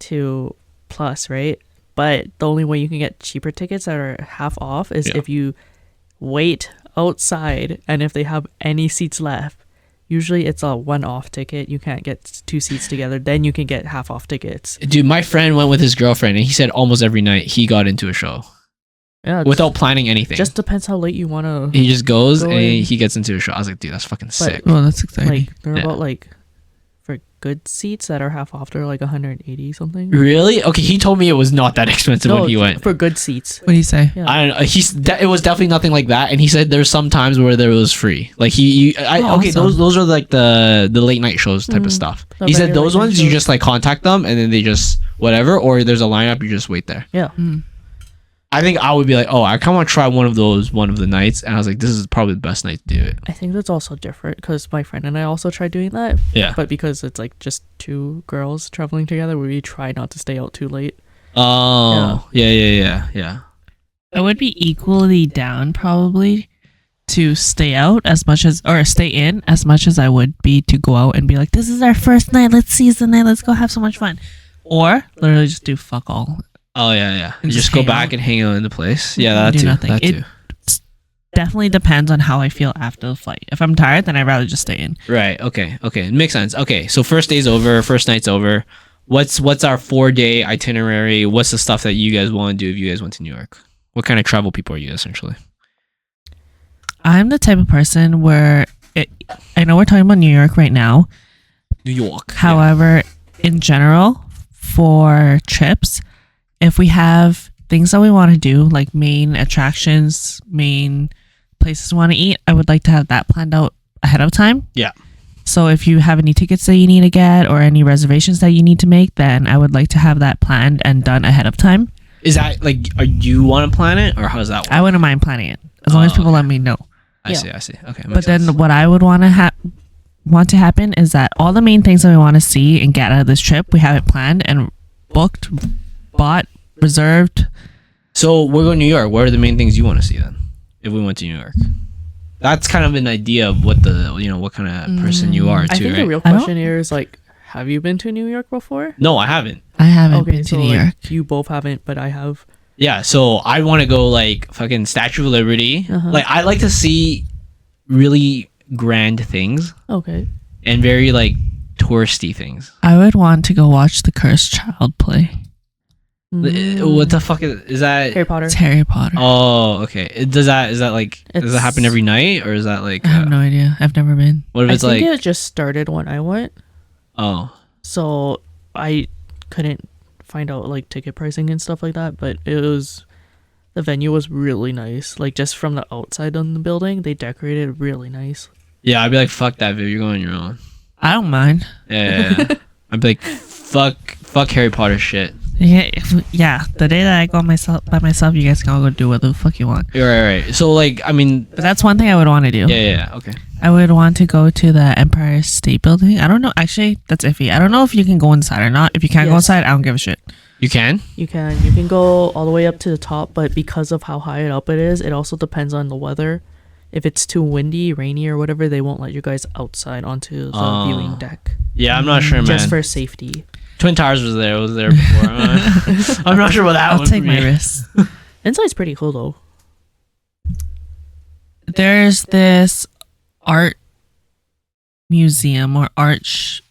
to plus, right? But the only way you can get cheaper tickets that are half off is Yeah. if you wait outside, and if they have any seats left. Usually it's a one-off ticket. You can't get 2 seats together. Then you can get half off tickets. Dude, my friend went with his girlfriend, and he said almost every night he got into a show Yeah, it's- without planning anything. just depends how late you want to. He just goes Go and in. he gets into a show. I was like, dude, that's fucking sick. Well, that's exciting. Like they're Yeah. about like for good seats that are half off, they're like 180 something. Really? Okay, he told me it was not that expensive when he went. for good seats. What do you say? Yeah. I don't know. It was definitely nothing like that, and he said there's some times where there was free. Like okay, awesome. those are like the late night shows type of Mhm. stuff. The He said very those late night ones you shows. just like contact them and then they just whatever, or there's a lineup, you just wait there. Yeah. Mm. I think I would be like, oh, I kind of want to try one of those one of the nights, and I was like, this is probably the best night to do it. I think that's also different because my friend and I also tried doing that, Yeah. but because it's like just 2 girls traveling together, we try not to stay out too late. Oh, yeah. I would be equally down probably to stay out as much as, or stay in as much as I would be to go out and be like, this is our first night, let's seize the night, let's go have so much fun. Or literally just do fuck all. Oh yeah. And You just just go hang back out. and hang out in the place. Yeah, that Do too. nothing. That It- too. Definitely depends on how I feel after the flight. If I'm tired, then I'd rather just stay in. Right. Okay. Makes sense. Okay. So first day's over. First night's over. What's our 4-day itinerary? What's the stuff that you guys want to do if you guys went to New York? What kind of travel people are you essentially? I'm the type of person where I know we're talking about New York right now. New York. However, in general, for trips, if we have things that we want to do, like main attractions, main places we want to eat, I would like to have that planned out ahead of time. Yeah. So if you have any tickets that you need to get or any reservations that you need to make, then I would like to have that planned and done ahead of time. Is that like, are you want to plan it or how does that work? I wouldn't mind planning it as long as people let me know. I see. Okay. But then what I would want to happen is that all the main things that we want to see and get out of this trip, we have it planned and booked, bought, reserved. So we're going to New York. What are the main things you want to see then? If we went to New York, that's kind of an idea of what what kind of person you are I too, think right? the real I don't- question here is like, have you been to New York before? No, I haven't. I haven't Okay, been to so New like, York. you both haven't, but I have. Yeah, so I want to go like fucking Statue of Liberty. Uh-huh. Like I like to see really grand things Okay. and very like touristy things. I would want to go watch The Cursed Child play. What the fuck is that? Harry Potter. It's Harry Potter. Oh, okay. Is that like does that happen every night or is that like? I have no idea. I've never been. What if I it's think like? it just started when I went, Oh, so I couldn't find out like ticket pricing and stuff like that. But the venue was really nice. Like just from the outside on the building, they decorated really nice. yeah. I'd be like, fuck that, Viv. You're going on your own. I don't mind. Yeah. I'd be like, fuck Harry Potter shit. Yeah. The day that I go by myself, you guys can all go do what the fuck you want. You're right. So like, I mean, But that's one thing I would want to do. yeah. Okay. I would want to go to the Empire State Building. I don't know. Actually, that's iffy. I don't know if you can go inside or not. If you can't go Yes. inside, I don't give a shit. You can. You can go all the way up to the top, but because of how high up it is, it also depends on the weather. If it's too windy, rainy, or whatever, they won't let you guys outside onto the viewing deck. Yeah, I'm not sure, man. Just for safety. Twin Towers was there before. I'm not sure about that I'll one. take for my me. risks. Inside's pretty cool though. There's this art museum or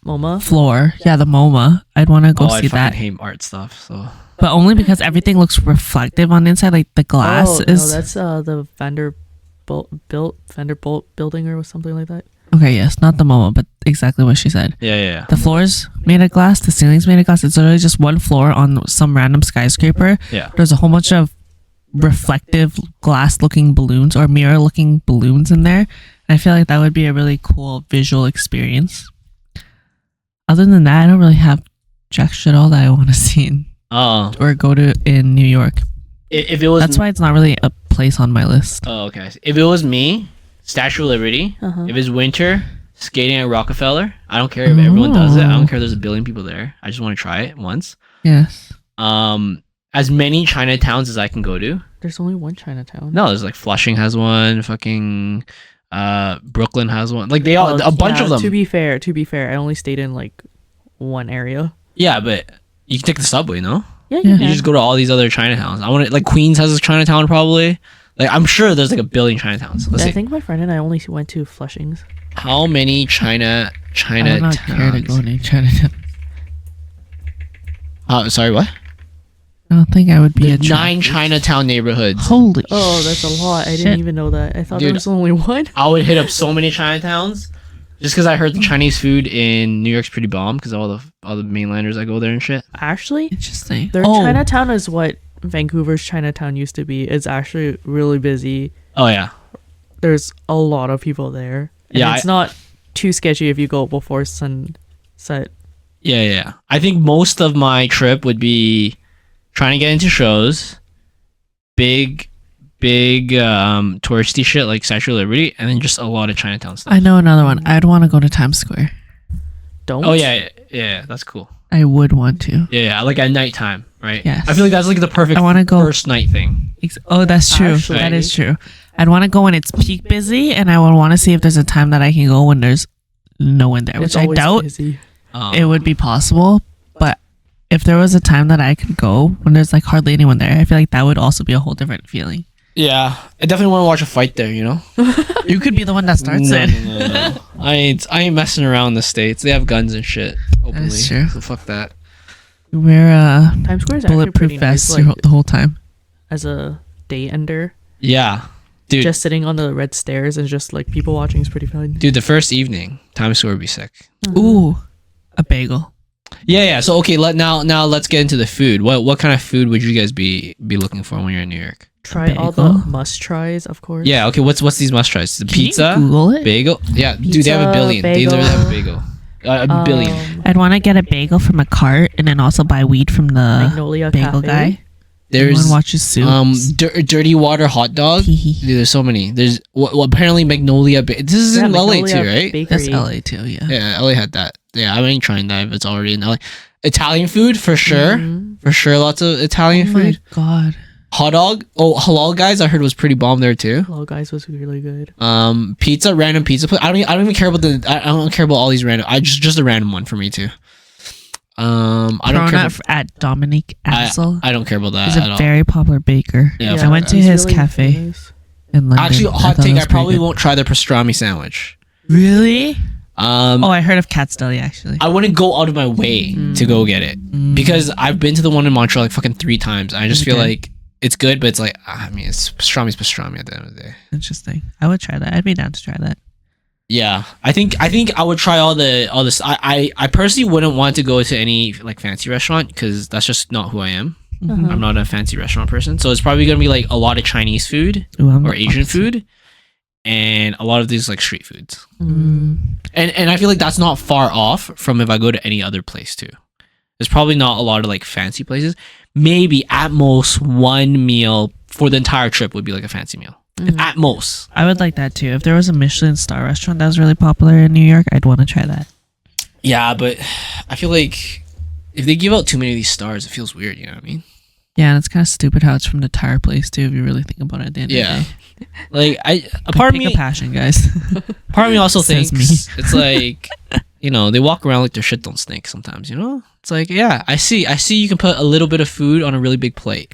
MoMA. floor. Yeah, the MoMA. I'd want to go I see fucking that. hate art stuff. So But only because everything looks reflective on the inside. Like the glass Oh, is. no, that's the Vanderbilt building or something like that. Okay, yes. Not the MoMA, but exactly what she said. yeah. The floor's made of glass. The ceiling's made of glass. It's literally just one floor on some random skyscraper. Yeah. There's a whole bunch of reflective glass looking balloons or mirror looking balloons in there. And I feel like that would be a really cool visual experience. Other than that, I don't really have jack shit all that I want to see or go to in New York. If it was That's why it's not really a place on my list. Oh, okay. If it was me, Statue of Liberty. Uh-huh. If it's winter, skating at Rockefeller. I don't care if everyone does it. I don't care if there's a billion people there. I just want to try it once. Yes. As many Chinatowns as I can go to. There's only one Chinatown. No, there's like Flushing has one. Fucking Brooklyn has one. Like they all a bunch of them. To be fair, I only stayed in like one area. Yeah, but you can take the subway, no? Yeah, Yeah. You just go to all these other Chinatowns. I want to like Queens has a Chinatown probably. Like I'm sure there's like a billion Chinatowns. Let's I see. think my friend and I only went to Flushing's. How many I would not care to go Chinatowns? to Chinatown. Sorry, what? I don't think I would be There's a 9 Chinatown neighborhoods. Holy Oh, that's a lot. I shit. didn't even know that. I thought Dude. there was only one. I would hit up so many Chinatowns just because I heard the Chinese food in New York's pretty bomb because all the mainlanders that go there and shit. Actually, Interesting. their Oh, Chinatown is what Vancouver's Chinatown used to be. It's actually really busy. Oh yeah, There's a lot of people there. And Yeah, it's not too sketchy if you go before sunset. yeah. I think most of my trip would be trying to get into shows, big touristy shit like Statue of Liberty, and then just a lot of Chinatown stuff. I know another one. I'd want to go to Times Square. Don't. Oh yeah, that's cool. I would want to. Yeah, like at nighttime, right? Yes. I feel like that's like the perfect I want to go. first night thing. Oh, that's true. Actually- That is true. I'd want to go when it's peak busy, and I would want to see if there's a time that I can go when there's no one there, It's which I always doubt busy. it would be possible. But if there was a time that I could go when there's like hardly anyone there, I feel like that would also be a whole different feeling. Yeah, I definitely want to watch a fight there. You know. You could be the one that starts No, it. no. I ain't messing around in the States. They have guns and shit openly. That's true. So fuck that. Wear Times Square is actually bulletproof pretty nice, vests like, the whole time. as a day ender. Yeah, dude. Just sitting on the red stairs and just like people watching is pretty fun. Dude, the first evening, Times Square would be sick. Ooh, a bagel. Yeah. So okay, now let's get into the food. What kind of food would you guys be looking for when you're in New York? Try all the bagel. must tries, of course. Yeah. Okay. What's these must tries? The Can you pizza, Google it? bagel. Yeah, dude, they have a Pizza, billion. They bagel. literally have a bagel. A billion. I'd want to get a bagel from a cart and then also buy weed from the Magnolia bagel Cafe. guy. There's Everyone watches Suits. dirty water hot dog. Dude, there's so many. There's apparently Magnolia. This is in LA Magnolia too, right? Bakery. That's LA too, yeah. Yeah, LA had that. Yeah, I ain't trying that if it's already in LA. Italian food for sure. Mhm. For sure, lots of Italian Oh my food. god. Hot dog. Oh, halal guys, I heard was pretty bomb there too. Hello guys was really good. Pizza, random pizza. I don't even care about I don't care about all these random. Just a random one for me too. I don't care. About, at Dominique Axel. I don't care about that He's at a all. very popular baker. Yeah, I went to he's his really cafe famous. in London. Actually, hot thought it take. was I probably pretty won't try their pastrami sandwich. good. Really? Oh, I heard of Cat's Deli actually. I wouldn't go out of my way to go get it because I've been to the one in Montreal like fucking 3 times. And I just feel like it's good, but it's like I mean, it's pastrami's pastrami at the end of the day. Interesting. I would try that. I'd be down to try that. Yeah, I think I would try all this. I personally wouldn't want to go to any like fancy restaurant because that's just not who I am. I'm not a fancy restaurant person, so it's probably gonna be like a lot of Chinese food or Asian food, and a lot of these like street foods. And I feel like that's not far off from if I go to any other place too. There's probably not a lot of like fancy places. Maybe at most one meal for the entire trip would be like a fancy meal. At most. I would like that too. If there was a Michelin star restaurant that was really popular in New York, I'd want to try that. Yeah, but I feel like if they give out too many of these stars, it feels weird, you know what I mean? Yeah, and it's kind of stupid how it's from the tire place too, if you really think about it at the end of the day. Like a part of me, a passion, guys. part of me also Says thinks it's like, you know, they walk around like their shit don't stink sometimes, you know? It's like, yeah, I see you can put a little bit of food on a really big plate.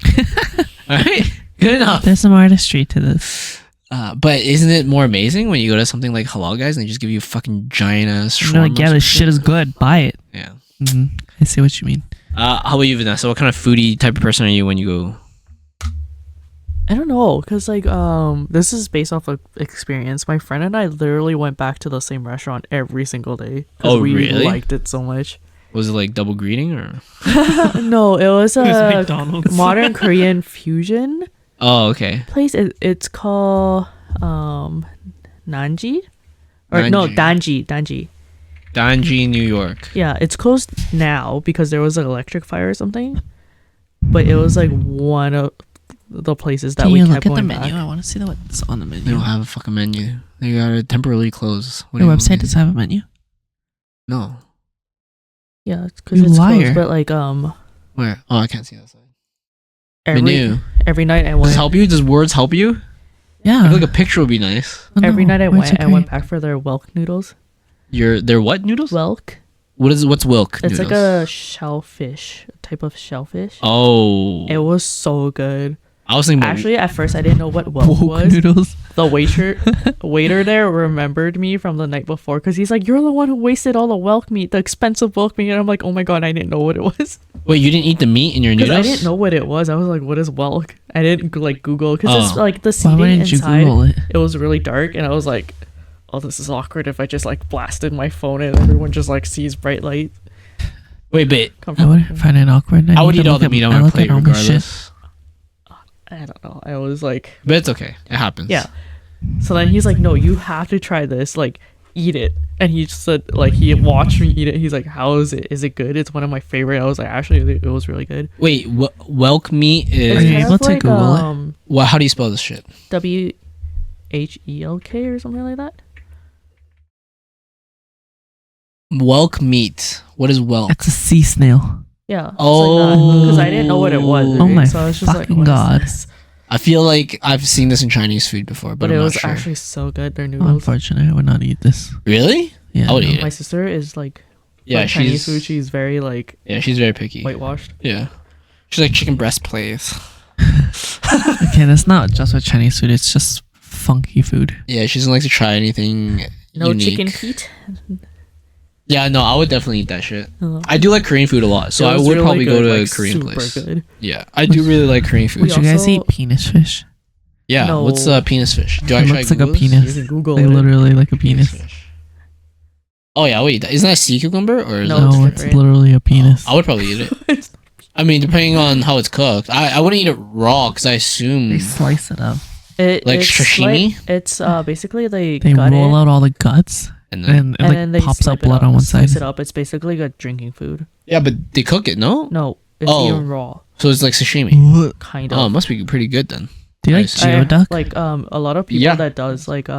All right? Good enough. There's some artistry to this. But isn't it more amazing when you go to something like Halal Guys and they just give you fucking giant ass shawarma? Like, yeah, this shit is good. Buy it. Yeah. I see what you mean. How about you, Vanessa? What kind of foodie type of person are you when you go? I don't know, because like this is based off of experience. My friend and I literally went back to the same restaurant every single day because we really liked it so much. Was it like double greeting or? No, it was a McDonald's. modern Korean fusion Oh, okay. place. It's called Nanji, or no, Danji. Danji, New York. Yeah, it's closed now because there was an electric fire or something. But it was like one of the places that Can we you kept look at the going menu? back. I want to see what's on the menu. They don't have a fucking menu. They gotta temporarily close. What Your do you website want? does have a menu? No. Yeah, it's because You it's liar. closed. But like Where? Oh, I can't see that side. Menu. every night I Does went. this help you? Does words help you? Yeah. I feel like a picture would be nice. Oh, no. Every night I Words went. are I went great. back for their Welk noodles. Their what noodles? Welk. What's wilk It's noodles? like a shellfish, a type of shellfish. Oh. It was so good. I was thinking about Actually, at first I didn't know what Welk Woke was. noodles. The waiter there remembered me from the night before because he's like, "You're the one who wasted all the Welk meat, the expensive Welk meat." And I'm like, "Oh my god, I didn't know what it was." Wait, you didn't eat the meat in your Because noodles? I didn't know what it was. I was like, "What is Welk?" I didn't like Google because it's Oh. like the Why seating wouldn't you inside. Google it? It was really dark, and I was like, "Oh, this is awkward." If I just like blasted my phone and everyone just like sees bright light. Wait, but I would find it awkward. I would need eat to all look the at- meat on I my look at plate all my shit. regardless. I don't know. I was like, But it's okay. It happens. yeah. So then he's like, "No, you have to try this. Like, eat it." And he just said, like, he watched me eat it. He's like, "How is it? Is it good?" It's one of my favorite. I was like, actually, it was really good. Wait, welk meat Are is... you able to Google it? Well, how do you spell this shit? WHELK or something like that. Welk meat. What is welk? It's a sea snail. Yeah. Oh. Because I didn't know what it was. Oh right? my So I was just like, fucking "What is God." this?" I feel like I've seen this in Chinese food before, but But I'm it not was sure. actually so good. Their Oh, noodles. unfortunately, I would not eat this. Really? Yeah. I would no. eat My it. sister is like, Yeah, like Chinese she's... food. She's very like Yeah, she's very picky. whitewashed. Yeah. She's like chicken breast plates. Okay, that's not just with Chinese food. It's just funky food. Yeah, she doesn't like to try anything No unique. chicken feet. Yeah, no, I would definitely eat that shit. Oh. I do like Korean food a lot, so It I was would really probably go good, to a like, Korean super place. Good. Yeah, I do really like Korean food. We Would you guys also- eat penis fish? Yeah, No. what's penis fish? Do I It try looks like a Google this? penis. You can Google Like it. literally like a Penis penis. fish. Oh yeah, wait, isn't that sea cucumber or is No, that it's No, different. it's literally a penis. I would probably eat it. I mean, depending on how it's cooked. I wouldn't eat it raw because I assume They slice it up. Like It's sashimi? it's basically they They gut roll it, out all the guts and then and it and like then they pops slip out it blood up, on one side. slice it up. It's basically like drinking food. yeah, but they cook it, no? No, it's Oh. even raw, So it's like sashimi. kind Oh, it of. must be pretty good then. Do you like Nice. geoduck? Like a lot of people Yeah. that does like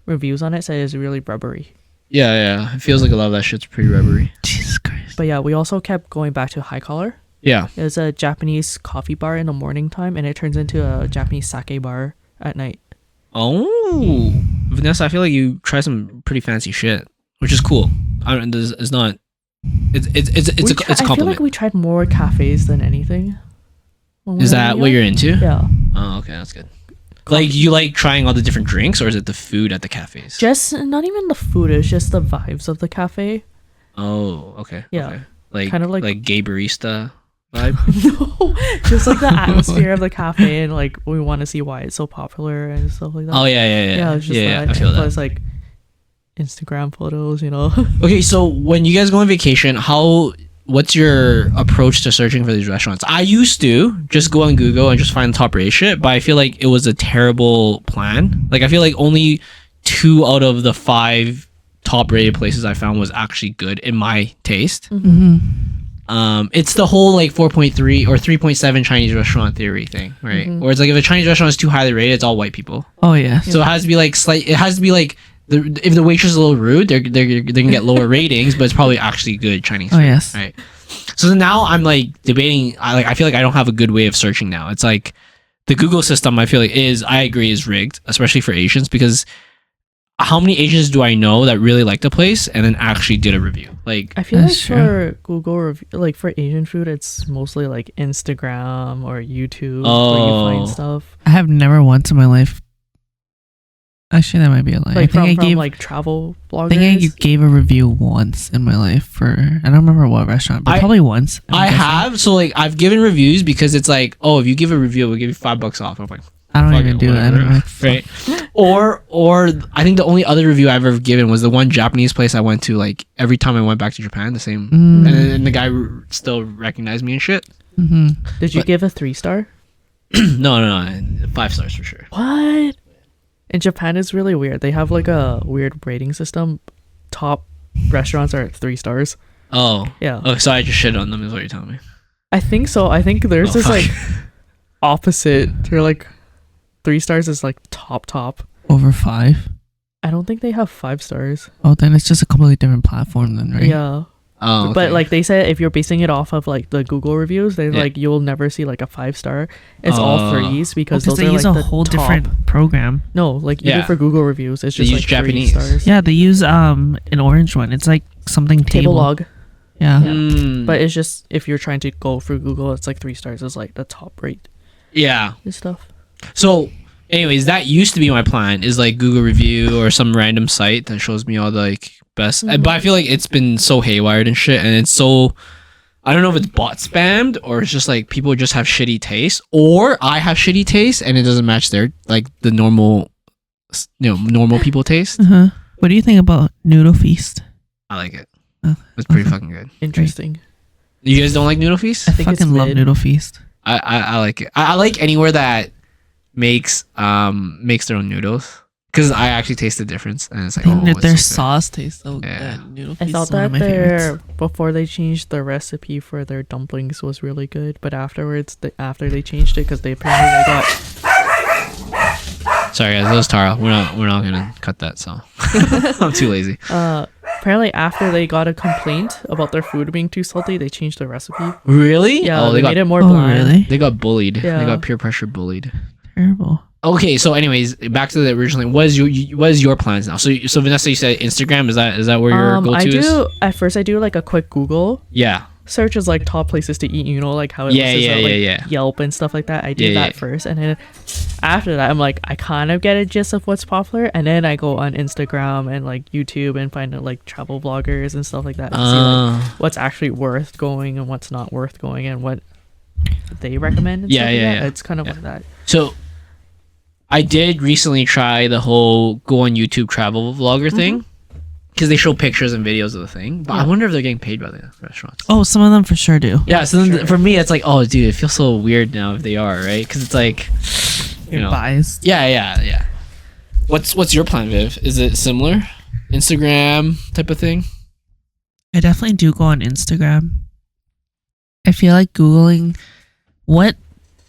reviews on it say it's really rubbery. Yeah. It feels like a lot of that shit's pretty rubbery. Jesus Christ. But yeah, we also kept going back to High Collar. Yeah. It's a Japanese coffee bar in the morning time, and it turns into a Japanese sake bar at night. Oh, Vanessa, I feel like you try some pretty fancy shit, which is cool. I mean, it's not. It's a I feel compliment. like we tried more cafes than anything. when we Is were in that New what York. you're into? Yeah. Oh, okay, that's good. Like, you like trying all the different drinks, or is it the food at the cafes? Just not even the food, it's just the vibes of the cafe. Oh, okay. Yeah. Okay. Like Kind of like- gay barista vibe. No, just like the atmosphere of the cafe, and like we want to see why it's so popular and stuff like that. Oh yeah. Yeah, it's just that. I feel that. Plus like Instagram photos, you know. Okay, so when you guys go on vacation, what's your approach to searching for these restaurants? I used to just go on Google and just find the top rated shit, but I feel like it was a terrible plan. Like, I feel like only 2 out of the 5 top rated places I found was actually good in my taste. It's the whole like 4.3 or 3.7 Chinese restaurant theory thing, right? Or it's like, if a Chinese restaurant is too highly rated, it's all white people. Oh yeah. So it has to be like if the waitress is a little rude, they're gonna get lower ratings, but it's probably actually good Chinese food. Oh yes. Right. So now I'm like debating. I feel like I don't have a good way of searching now. It's like the Google system. I feel like I agree is rigged, especially for Asians, because how many Asians do I know that really liked the place and then actually did a review? Like, I feel like That's for Google review, like for Asian food, it's mostly like Instagram or YouTube where you Oh. find stuff. I have never once in my life. Actually, that might be a lie. Like I think from like travel bloggers. I think I gave a review once in my life for, I don't remember what restaurant, but probably once. I have. So like, I've given reviews because it's like, oh, if you give a review, we'll give you $5 off. I'm like, I don't fuck even it, do that. whatever. I'm like, Right. Or I think the only other review I've ever given was the one Japanese place I went to. Like, every time I went back to Japan, the same, and the guy still recognized me and shit. Did you but- give a 3-star? No, 5 stars for sure. What? In Japan, it's really weird. They have like a weird rating system. Top restaurants are 3 stars. Oh, Yeah. oh, so I just shit on them is what you're telling me. I think so. I think there's Oh, this fuck. like opposite. They're like 3 stars is like top. over 5. I don't think they have 5 stars. Oh, then it's just a completely different platform then, right? Yeah. Oh, okay. But like they said, if you're basing it off of like the Google reviews, they're Yeah. like you'll never see like a 5-star. It's all Oh. freeze because Because those they are use like a the whole top. different program. No, like even Yeah. for Google reviews, it's They just use like Japanese. 3 stars. Yeah, they use an orange one. It's like something Table log. Yeah. Mm, But it's just if you're trying to go for Google, it's like 3 stars is like the top rate yeah. and stuff. So, anyways, that used to be my plan. Is like Google review or some random site that shows me all the like best. But I feel like it's been so haywired and shit, and it's so. I don't know if it's bot spammed or it's just like people just have shitty taste, or I have shitty taste and it doesn't match their like the normal, normal people taste. Uh-huh. What do you think about Noodle Feast? I like it. Oh, It's pretty okay. fucking good. Interesting. You guys don't like Noodle Feast? I think it's fucking love mid. Noodle Feast. I like it. I like anywhere that makes their own noodles, because I actually taste the difference and it's like, I think oh, that it's their so good. sauce tastes so Yeah. good. Noodle I Feast thought is one of that my their favorites. before they changed the recipe for their dumplings was really good, but afterwards, after they changed it, because they apparently they got Sorry guys, that was Tara. We're not gonna cut that. So I'm too lazy. apparently after they got a complaint about their food being too salty, they changed the recipe. Really? Yeah, Oh, they made it more Oh, bland. really? They got bullied. They Yeah. got peer pressure bullied. Terrible. Okay, so anyways, back to the original. What is your plans now? So Vanessa, you said Instagram. Is that where your go-to I is? do at first I do like a quick Google Yeah. search is like top places to eat, you know, like how it Yeah, lists yeah, out, like yeah. Yelp and stuff like that. I do Yeah, that yeah. first, and then after that I'm like I kind of get a gist of what's popular, and then I go on Instagram and like YouTube and find like travel bloggers and stuff like that to see like what's actually worth going and what's not worth going and what they recommend and Yeah, stuff like yeah, that. yeah. It's kind of Yeah. like that. So I did recently try the whole go on YouTube travel vlogger thing, because they show pictures and videos of the thing. But I Yeah. wonder if they're getting paid by the restaurants. Oh, some of them for sure do. Yeah, so then for me, it's like, oh, dude, it feels so weird now if they are, right? Because it's like, you You're know, biased. yeah. What's your plan, Viv? Is it similar, Instagram type of thing? I definitely do go on Instagram. I feel like Googling what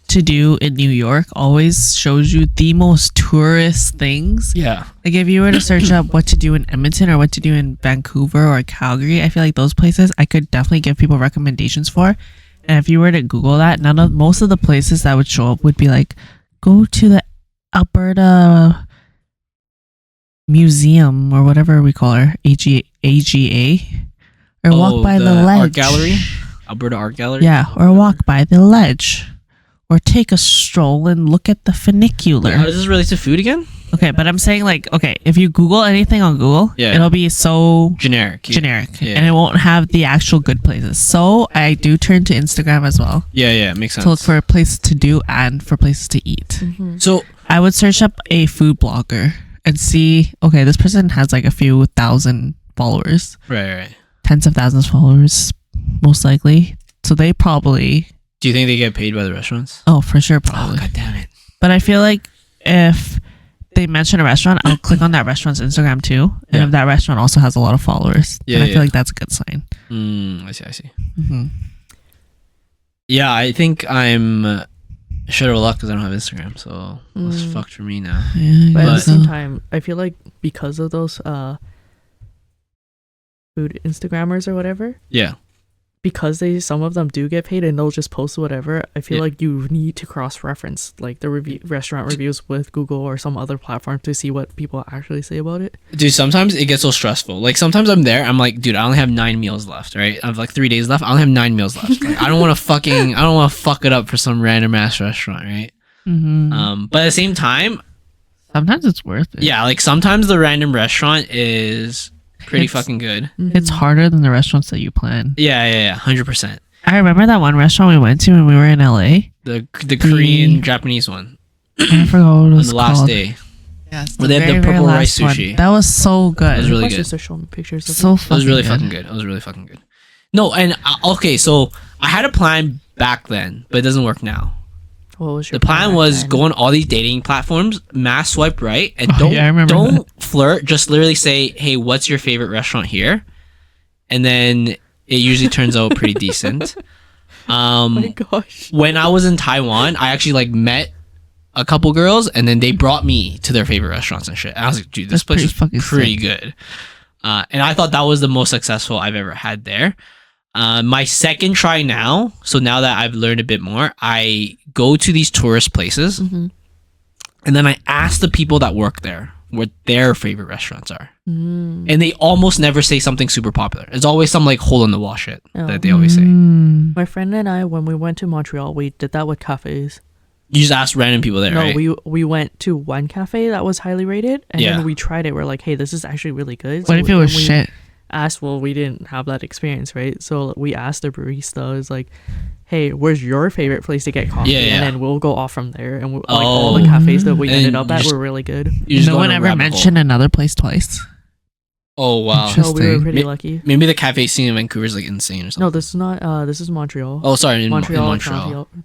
to do in New York always shows you the most tourist things. Yeah, Like if you were to search up what to do in Edmonton or what to do in Vancouver or Calgary, I feel like those places I could definitely give people recommendations for. And if you were to Google that, most of the places that would show up would be like, go to the Alberta Museum or whatever we call her, AGA, or walk by the ledge. art gallery, Alberta Art Gallery. Yeah, or walk by the ledge, or take a stroll and look at the funicular. How does this relate to food again? Okay, but I'm saying like, okay, if you Google anything on Google, it'll be so generic, and it won't have the actual good places. So I do turn to Instagram as well. Yeah, makes sense. To look for places to do and for places to eat. So I would search up a food blogger and see, okay, this person has like a few thousand followers. Right. Tens of thousands of followers, most likely. So they probably... Do you think they get paid by the restaurants? Oh, for sure, probably. Oh, God damn it. But I feel like if they mention a restaurant, I'll click on that restaurant's Instagram too. And if that restaurant also has a lot of followers, then I feel like that's a good sign. I see. Mm-hmm. Yeah, I think I'm shit of luck because I don't have Instagram, so it's fucked for me now. Yeah, but at the same time, I feel like because of those food Instagrammers or whatever, because some of them do get paid and they'll just post whatever, I feel like you need to cross-reference like the restaurant reviews with Google or some other platform to see what people actually say about it. Dude, sometimes it gets so stressful. Like sometimes I'm there, I'm like, dude, I only have 9 meals left, right? I have like 3 days left. I only have 9 meals left. Like, I don't want to fuck it up for some random ass restaurant, right? But at the same time, sometimes it's worth it. Yeah, like sometimes the random restaurant is pretty fucking good. It's harder than the restaurants that you plan. Yeah, 100%. I remember that one restaurant we went to when we were in LA. The Korean Japanese one. I forgot what it was on the last called. day. Yes, where they had the purple rice sushi. One. That was so good. It was really good. Just show me pictures of so it. It was really good. fucking good. It was really fucking good. No, and okay, so I had a plan back then, but it doesn't work now. What was your The plan was then? go on all these dating platforms, mass swipe right, and I don't flirt. Just literally say, "Hey, what's your favorite restaurant here?" And then it usually turns out pretty decent. Oh my gosh! When I was in Taiwan, I actually like met a couple girls, and then they brought me to their favorite restaurants and shit. And I was like, "Dude, this place is pretty good." And I thought that was the most successful I've ever had there. My second try now, so now that I've learned a bit more, I go to these tourist places and then I ask the people that work there what their favorite restaurants are. And they almost never say something super popular. It's always some like hole in the wall shit that they always say. My friend and I, when we went to Montreal, we did that with cafes. You just ask random people there, right? No, we went to one cafe that was highly rated and then we tried it. We're like, hey, this is actually really good. What if it was shit? Asked, well, we didn't have that experience, right? So we asked the barista, is like, hey, where's your favorite place to get coffee? And then we'll go off from there. And all the cafes that we ended up at were really good. No one ever mentioned another place twice. Oh wow! No, we were pretty lucky. Maybe the cafe scene in Vancouver is like insane or something. No, this is not. This is Montreal. Oh, sorry, in Montreal.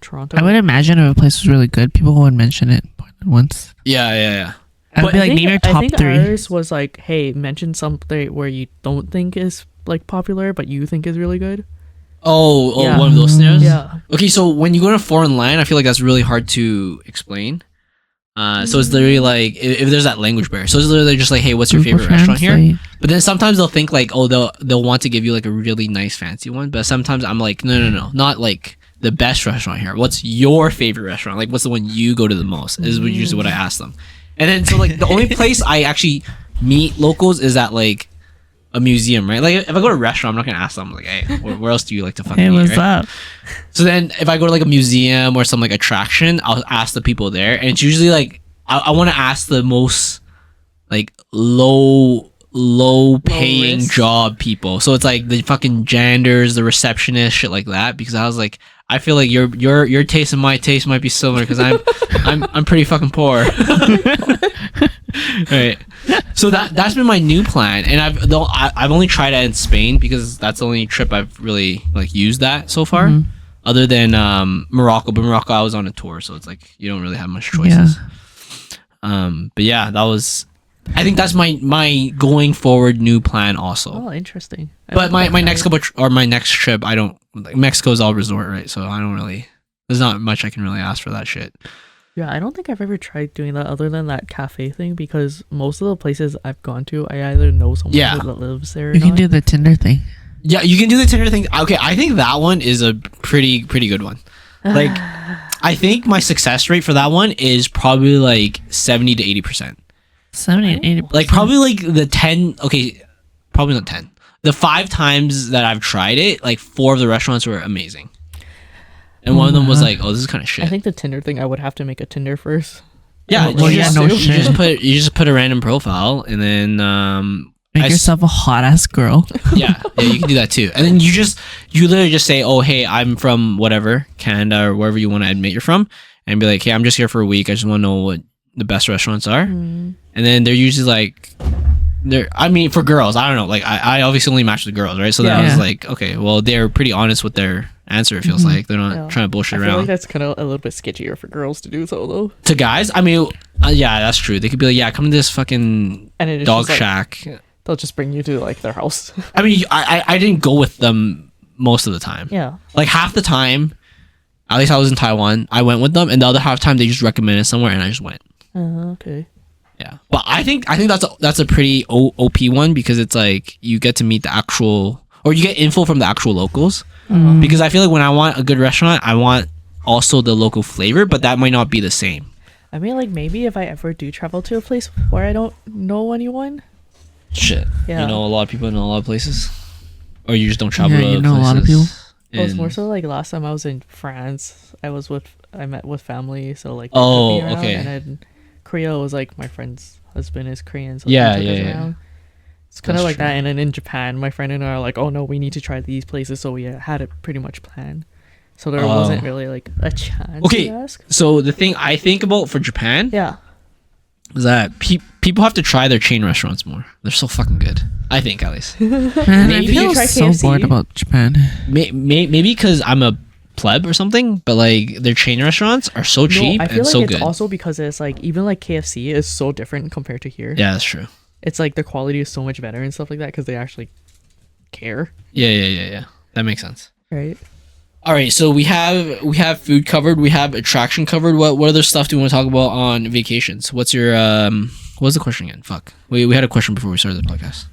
Toronto. I would imagine if a place was really good, people would mention it more than once. Yeah. I would be like, name your top 3. I think ours was like, hey, mention something where you don't think is like popular, but you think is really good. Oh, one of those scenarios? Yeah. Okay, so when you go to a foreign land, I feel like that's really hard to explain. So it's literally like, if there's that language barrier. So it's literally just like, hey, what's your favorite restaurant here? But then sometimes they'll think like, oh, they'll want to give you like a really nice fancy one. But sometimes I'm like, no, not like the best restaurant here. What's your favorite restaurant? Like, what's the one you go to the most? Is usually what I ask them. And then so like the only place I actually meet locals is at like a museum, right? Like if I go to a restaurant, I'm not gonna ask them like, hey, where else do you like to fucking eat? What's up? So then if I go to like a museum or some like attraction, I'll ask the people there, and it's usually like I want to ask the most like low paying job people. So it's like the fucking janitors, the receptionist, shit like that. Because I was like, I feel like your taste and my taste might be similar because I'm pretty fucking poor. Right. So that's been my new plan, and I've only tried it in Spain because that's the only trip I've really like used that so far. Other than Morocco, but Morocco I was on a tour, so it's like you don't really have much choices. But yeah, that was. I think that's my going forward new plan also. Oh, interesting. But my next my next trip, I don't like Mexico's all resort, right? So I don't really. There's not much I can really ask for that shit. Yeah, I don't think I've ever tried doing that other than that cafe thing because most of the places I've gone to, I either know someone that lives there. You can do the Tinder thing. Yeah, you can do the Tinder thing. Okay, I think that one is a pretty good one. Like, I think my success rate for that one is probably like 70 to 80%. 70 to 80%. Like probably like the 10. Okay, probably not 10. The 5 times that I've tried it, like 4 of the restaurants were amazing. and one of them was like, "Oh, this is kind of shit." I think the Tinder thing, I would have to make a Tinder first. Yeah, Well, yeah, no shit. you just put a random profile, and then Make yourself a hot ass girl. yeah, you can do that too. And then you literally just say, "Oh, hey, I'm from whatever Canada or wherever you want to admit you're from," and be like, "Hey, I'm just here for a week. I just want to know what the best restaurants are." And then they're usually like, I mean, for girls, I don't know. Like, I obviously only match with girls, right? So then I was like, okay, well, they're pretty honest with their answer. It feels like they're not trying to bullshit I around. feel like that's kind of a little bit sketchier for girls to do so, though. To guys, I mean, yeah, that's true. They could be like, yeah, come to this fucking And dog shack. They'll just bring you to like their house. I mean, I didn't go with them most of the time. Yeah. Like half the time, at least I was in Taiwan, I went with them, and the other half the time they just recommended somewhere, and I just went. Okay. Yeah, but I think that's a pretty OP one, because it's like you get to meet the actual, or you get info from the actual locals. Because I feel like when I want a good restaurant, I want also the local flavor, but that might not be the same. I mean, like, maybe if I ever do travel to a place where I don't know anyone. Shit. Yeah. You know a lot of people in a lot of places, or you just don't travel. Yeah, to you know places a lot of people. Well, it's more so like last time I was in France, I met with family, so like. Oh, they took me around, okay. And then Korea was like my friend's husband is Korean, so Yeah, he took us yeah. around. It's kind of That's like true. that. And then in Japan, my friend and I are like, oh no, we need to try these places, so we had it pretty much planned. So there wasn't really like a chance Okay. to ask. So the thing I think about for Japan Yeah. is that people have to try their chain restaurants more. They're so fucking good. I think, at least. Man, I Maybe feel you try so KFC? bored about Japan. Maybe because I'm a pleb or something, but like their chain restaurants are so cheap I feel and like so it's good. also because it's like even like KFC is so different compared to here. Yeah, that's true. It's like the quality is so much better and stuff like that because they actually care, Yeah. That makes sense. right? All right, so we have food covered, we have attraction covered. What other stuff do we want to talk about on vacations? What's your what was the question again? Fuck. We had a question before we started the podcast.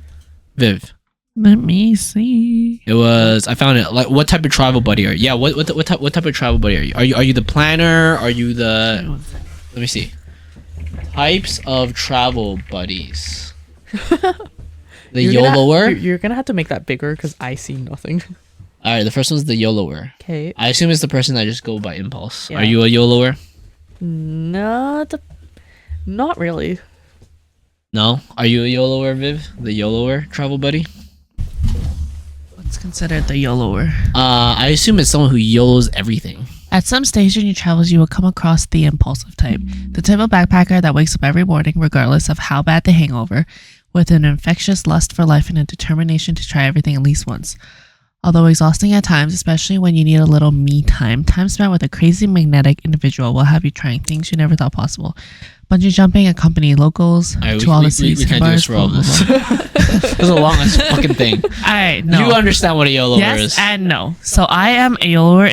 Viv. Let me see. It was, I found it, like, what type of travel buddy are you? Yeah, what type of travel buddy are you? Are you the planner? Are you the, let me see. Types of travel buddies. The YOLOer. You're gonna have to make that bigger because I see nothing. All right, the first one's the YOLOer. Okay. I assume it's the person that just go by impulse. Yeah. Are you a YOLOer? Not really. No? Are you a YOLOer, Viv? The YOLOer travel buddy? What's considered the YOLOer? I assume it's someone who YOLOs everything. At some stage in your travels, you will come across the impulsive type. The type of backpacker that wakes up every morning, regardless of how bad the hangover, with an infectious lust for life and a determination to try everything at least once. Although exhausting at times, especially when you need a little me time spent with a crazy magnetic individual will have you trying things you never thought possible. Bungee jumping, accompany locals to all the cities we and can't do bars. this for all this. That's a long ass fucking thing. Alright, no. You understand what a YOLOer Yes is. and no. So I am a YOLOer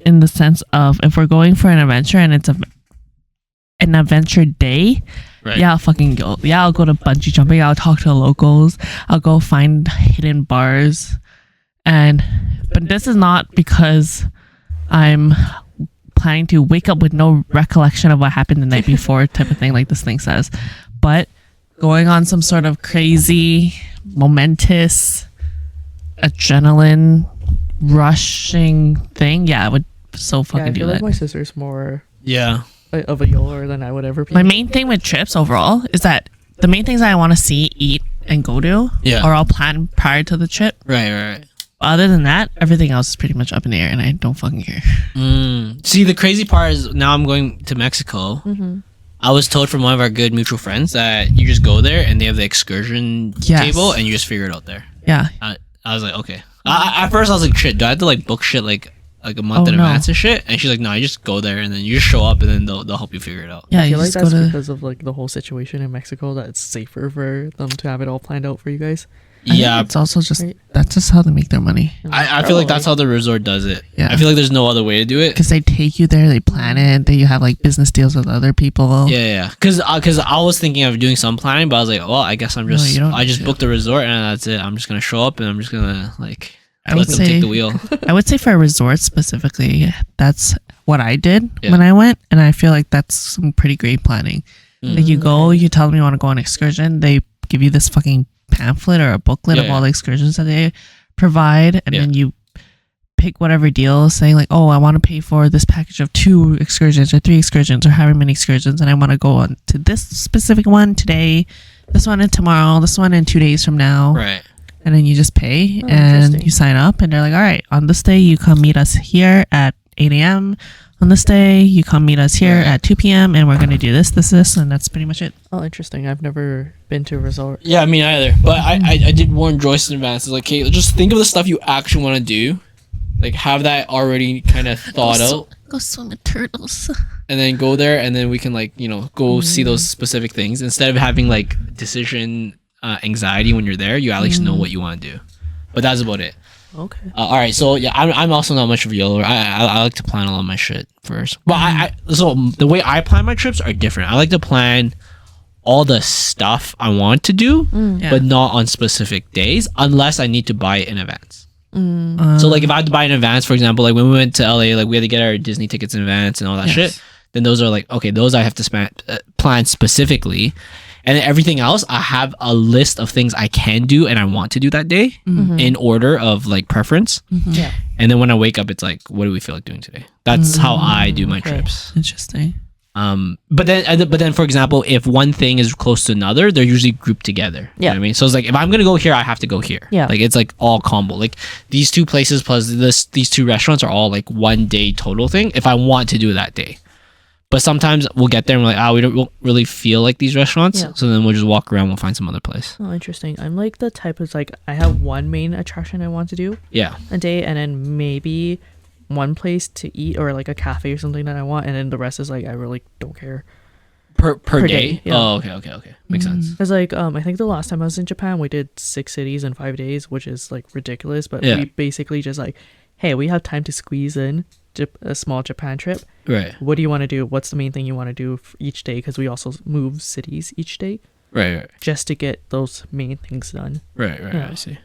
in the sense of if we're going for an adventure and it's an adventure day, Right. yeah, I'll fucking go. Yeah, I'll go to bungee jumping. I'll talk to the locals. I'll go find hidden bars. But this is not because I'm planning to wake up with no recollection of what happened the night before type of thing like this thing says. But going on some sort of crazy, momentous, adrenaline rushing thing, yeah, I would so Yeah, fucking I do feel that. like my sister's more Yeah. of a YOLOer than I would ever be. My main thing with trips overall is that the main things I want to see, eat, and go to are all planned prior to the trip. Right. Other than that, everything else is pretty much up in the air, and I don't fucking care. See, the crazy part is now I'm going to Mexico. I was told from one of our good mutual friends that you just go there and they have the excursion Yes. table and you just figure it out there. Yeah. I was like, okay. At first I was like, shit, do I have to like book shit like a month in no. advance and shit? And she's like, no, you just go there and then you just show up and then they'll help you figure it out. Yeah, I you feel like just go that's to. because of like the whole situation in Mexico that it's safer for them to have it all planned out for you guys. I think Yeah, it's also just Right. that's just how they make their money I feel like that's how the resort does it. Yeah. I feel like there's no other way to do it. because they take you there, they plan it, then you have like business deals with other people. Yeah. Because I was thinking of doing some planning, but I was like, well, I guess I'm No, just you don't I need just to. booked the resort and that's it. I'm just gonna show up and I'm just gonna like I let would them say take the wheel. I would say for a resort specifically, that's what I did Yeah. when I went, and I feel like that's some pretty great planning. Like you go, you tell them you want to go on an excursion, they give you this fucking pamphlet or a booklet of Yeah. all the excursions that they provide, and Yeah. then you pick whatever deal, saying like, oh, I want to pay for this package of 2 excursions or 3 excursions or however many excursions, and I want to go on to this specific one today, this one and tomorrow, this one in 2 days from now. Right. And then you just pay Oh, and interesting. you sign up, and they're like, all right, on this day you come meet us here at 8 a.m. On this day you come meet us here Right. at 2 p.m. and we're gonna do this, and that's pretty much it. Oh, interesting. I've never been to a resort. Yeah, me neither. But I did warn Joyce in advance. It's like, okay, just think of the stuff you actually want to do. Like, have that already kind of thought out. Go swim with turtles. And then go there, and then we can, like, you know, go see those specific things. Instead of having, like, decision anxiety when you're there, you at least know what you want to do. But that's about it. Okay. All right, so yeah, I'm also not much of a YOLO. I like to plan a lot of my shit first. But so the way I plan my trips are different. I like to plan all the stuff I want to do, Yeah. but not on specific days unless I need to buy it in advance. Mm. So like if I had to buy in advance, for example, like when we went to LA, like we had to get our Disney tickets in advance and all that shit. Then those are like, okay, those I have to plan specifically. And then everything else, I have a list of things I can do and I want to do that day in order of like preference. Yeah. And then when I wake up, it's like, what do we feel like doing today? That's how I do my okay. trips. Interesting. But then, for example, if one thing is close to another, they're usually grouped together. You know what I mean? So it's like, if I'm going to go here, I have to go here. Yeah. Like, it's like all combo. Like, these 2 places plus these 2 restaurants are all like 1 day total thing if I want to do that day. But sometimes we'll get there and we're like, we don't really feel like these restaurants. Yeah. So then we'll just walk around, we'll find some other place. Oh, interesting. I'm like the type of like, I have one main attraction I want to do Yeah. a day, and then maybe one place to eat or like a cafe or something that I want, and then the rest is like, I really don't care. Per Per day? day, yeah. Oh, okay. Makes sense. Because like I think the last time I was in Japan, we did 6 cities in 5 days, which is like ridiculous. But Yeah. we basically just like, hey, we have time to squeeze in a small Japan trip. Right. What do you want to do? What's the main thing you want to do for each day? Because we also move cities each day Right. just to get those main things done. Right. Yeah. I see.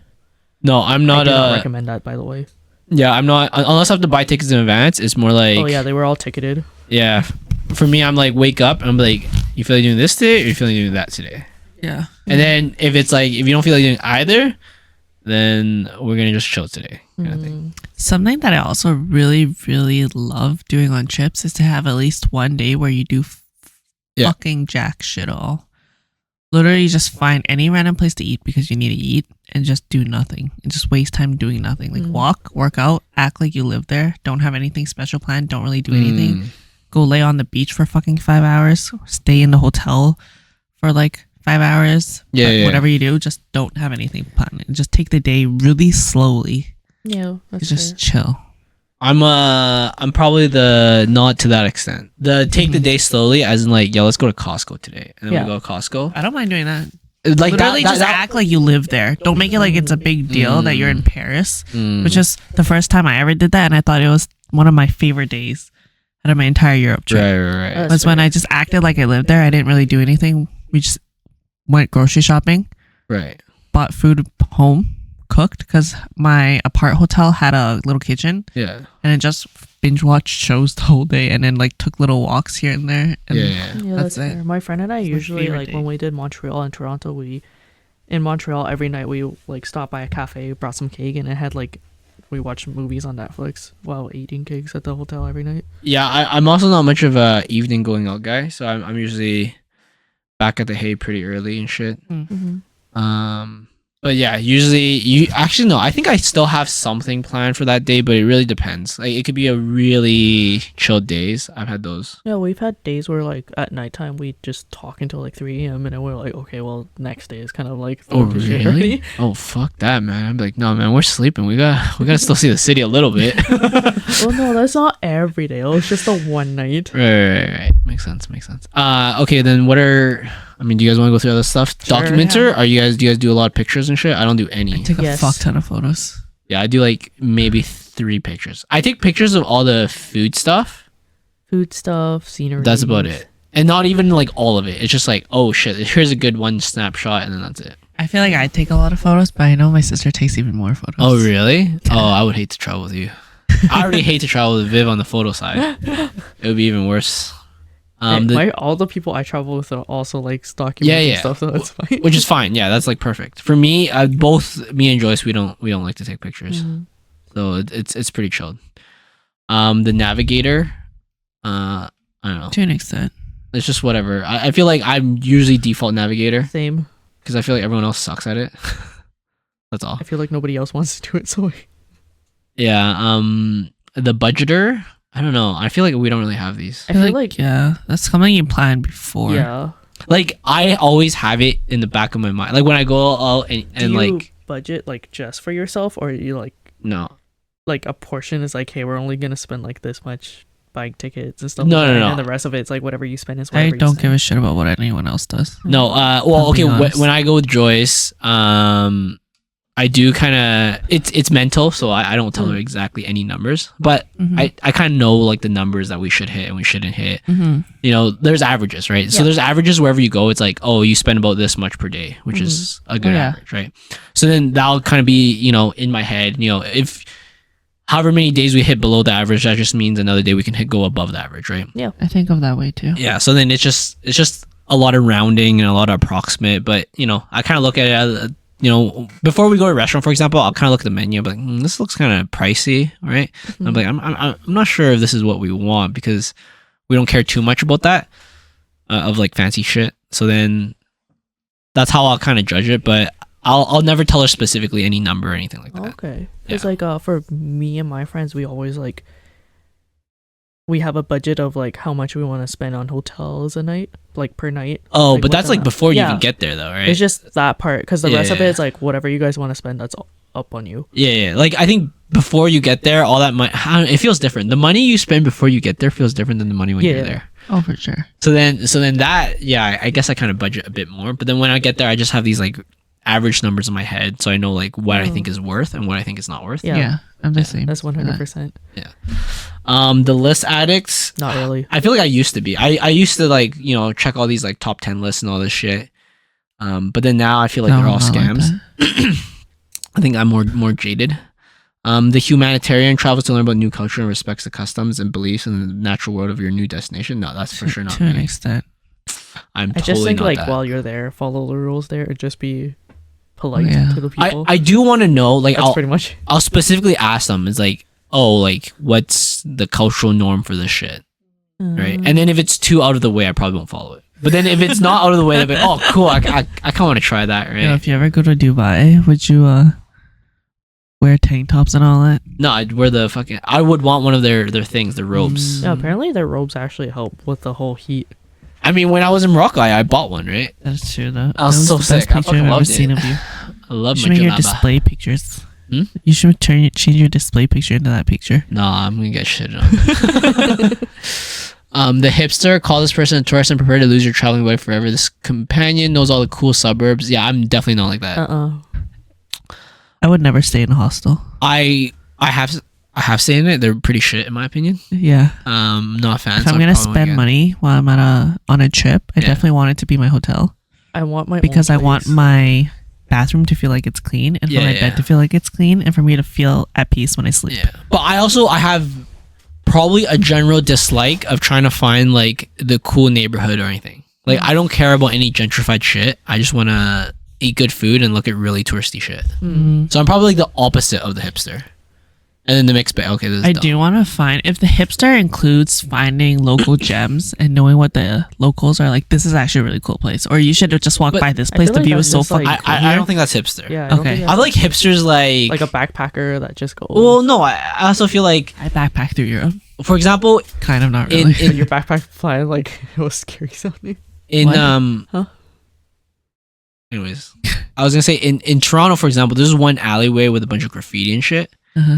No, I'm not I do not recommend that, by the way. Yeah, I'm not. Unless I have to buy tickets in advance, it's more like. Oh yeah, they were all ticketed. Yeah. For me, I'm like, wake up and I'm like, you feel like doing this today or you feel like doing that today? Yeah. And then if it's like, if you don't feel like doing either, then we're going to just chill today kind of thing. Something that I also really, really love doing on trips is to have at least one day where you do Yeah. fucking jack shit all. Literally just find any random place to eat because you need to eat and just do nothing and just waste time doing nothing. Like walk, work out, act like you live there, don't have anything special planned, don't really do anything. Go lay on the beach for fucking 5 hours, stay in the hotel for like 5 hours. Yeah, But yeah. whatever you do, just don't have anything planned. And just take the day really slowly. Yeah, that's Just fair. chill. I'm probably the not to that extent. The take the day slowly, as in like, yo, let's go to Costco today, and then Yeah. we go to Costco. I don't mind doing that. Like Literally just act like you live there. Don't make it like it's a big deal that you're in Paris. Which is the first time I ever did that, and I thought it was one of my favorite days out of my entire Europe trip. Right. That's Was when fair. I just acted like I lived there. I didn't really do anything. We just went grocery shopping, Right. bought food home, cooked because my apart hotel had a little kitchen, Yeah. and then just binge watched shows the whole day, and then like took little walks here and there. And Yeah. Yeah, That's that's it. fair. My friend and I It's my usually favorite like day. when we did Montreal and Toronto, in Montreal every night we like stopped by a cafe, brought some cake, and it had like we watched movies on Netflix while eating cakes at the hotel every night. Yeah, I'm also not much of a evening going out guy, so I'm usually back at the hay pretty early and shit. But yeah, usually you actually no, I think I still have something planned for that day, but it really depends. Like it could be a really chill days. I've had those. Yeah, we've had days where like at nighttime we just talk until like 3 a.m. and then we're like, okay, well next day is kind of like Oh fuck this shit really? already. Oh fuck that, man. I'm like, no man, we're sleeping. We gotta still see the city a little bit. Oh no, that's not every day. It was just a one night. Right. Makes sense. Okay, then what are I mean, do you guys want to go through other stuff? Sure, Documenter? Do you guys do a lot of pictures and shit? I don't do any. I take a Yes. fuck ton of photos. Yeah, I do like maybe 3 pictures. I take pictures of all the food stuff. Food stuff, scenery. That's about it. And not even like all of it. It's just like, oh shit, here's a good one snapshot, and then that's it. I feel like I take a lot of photos, but I know my sister takes even more photos. Oh really? Oh, I would hate to travel with you. I already hate to travel with Viv on the photo side. It would be even worse. All the people I travel with are also like documents and Yeah. stuff, so that's fine. Which is fine. Yeah, that's like perfect. For me, both me and Joyce, we don't like to take pictures. So so it's pretty chilled. The navigator, I don't know. To an extent. It's just whatever. I feel like I'm usually default navigator Same. because I feel like everyone else sucks at it. That's all. I feel like nobody else wants to do it, so Yeah. The budgeter. I don't know. I feel like we don't really have these. I feel like yeah, that's something you planned before. yeah. Like I always have it in the back of my mind. Like when I go out and Do you like budget like just for yourself, or you like no. like a portion is like, hey, we're only gonna spend like this much buying tickets and stuff. No, like no, that, no. And the rest of it's like whatever you spend is I whatever. don't give a shit about what anyone else does. No, well, I'll be okay. honest. When I go with Joyce, I do kind of it's mental, so I don't tell her exactly any numbers, but Mhm. I kind of know like the numbers that we should hit and we shouldn't hit. Mhm. You know, there's averages, right? So Yeah. there's averages wherever you go. It's like, oh, you spend about this much per day, which is a good Oh, yeah. average, right? So then that'll kind of be, you know, in my head. You know, if however many days we hit below the average, that just means another day we can go above the average, right? I think of that way too. Yeah, so then it's just a lot of rounding and a lot of approximate, but you know, I kind of look at it as, you know, before we go to a restaurant, for example, I'll kind of look at the menu, be like, this looks kind of pricey, right? And I'm like, I'm not sure if this is what we want because we don't care too much about that of like fancy shit. So then that's how I'll kind of judge it, but I'll never tell her specifically any number or anything like that. Okay. It's like for me and my friends, we always like we have a budget of like how much we want to spend on hotels a night, like per night. Oh, Like, but that's what like the- before you yeah. even get there, though, right? It's just that part because the rest of it Yeah. is like whatever you guys want to spend. That's up on you. Yeah. Like I think before you get there, all that money, it feels different. The money you spend before you get there feels different than the money when Yeah. you're there. Oh, for sure. So then that, yeah, I guess I kind of budget a bit more. But then when I get there, I just have these like average numbers in my head, so I know like what I think is worth and what I think is not worth. Yeah. Yeah, I'm the same. That's for that. 100%. The list addicts. Not really. I feel like I used to be. I used to like, you know, check all these like top 10 lists and all this shit. But then now I feel like No, they're all not like scams. that. I think I'm more jaded. The humanitarian travels to learn about new culture and respects the customs and beliefs in the natural world of your new destination. No, that's for sure not to an me. extent. I'm I totally just think not like that. while you're there, follow the rules there and just be polite Yeah. to the people. I do want to know, like, That's pretty much. I'll specifically ask them, it's like, oh, like, what's the cultural norm for this shit, right? And then if it's too out of the way, I probably won't follow it. But then if it's not out of the way, I'll be like, oh, cool, I kind of want to try that, right? You know, if you ever go to Dubai, would you wear tank tops and all that? No, I'd wear the fucking, I would want one of their things, their robes. Yeah, apparently their robes actually help with the whole heat. I mean, when I was in Morocco, I bought one, right? That's true though. I was That so the sick. I Best picture fucking I've ever loved seen it. of you. I love You my should make your jalaba. display pictures. Hmm? You should change your display picture into that picture. No, I'm gonna get shit on. The hipster, call this person a tourist and prepare to lose your traveling buddy forever. This companion knows all the cool suburbs. Yeah, I'm definitely not like that. I would never stay in a hostel. I have stayed in it. They're pretty shit in my opinion. Yeah. Not a fan. If so I'm I gonna probably won't spend get- money while I'm on a trip, I Yeah. definitely want it to be my hotel I want my because own I want place. my bathroom to feel like it's clean and for my Yeah. bed to feel like it's clean and for me to feel at peace when I sleep. Yeah, but I have probably a general dislike of trying to find like the cool neighborhood or anything. Like I don't care about any gentrified shit. I just want to eat good food and look at really touristy shit. So I'm probably like the opposite of the hipster. And then the mixed bag. Okay, this is I dumb. do want to find if the hipster includes finding local gems and knowing what the locals are like. This is actually a really cool place, or you should have just walked But by this I place. feel The like view that's is so just, like, fucking cool. I here. don't think that's hipster. Yeah. I don't Okay. think I that's like hipsters like. like a backpacker that just goes. Well, no, I also feel like, I backpack through Europe. for example, Kind of, not in really. But your backpack flying like it was scary sounding. What? Huh? Anyways, I was gonna say in Toronto, for example, there's one alleyway with a bunch of graffiti and shit. Uh-huh.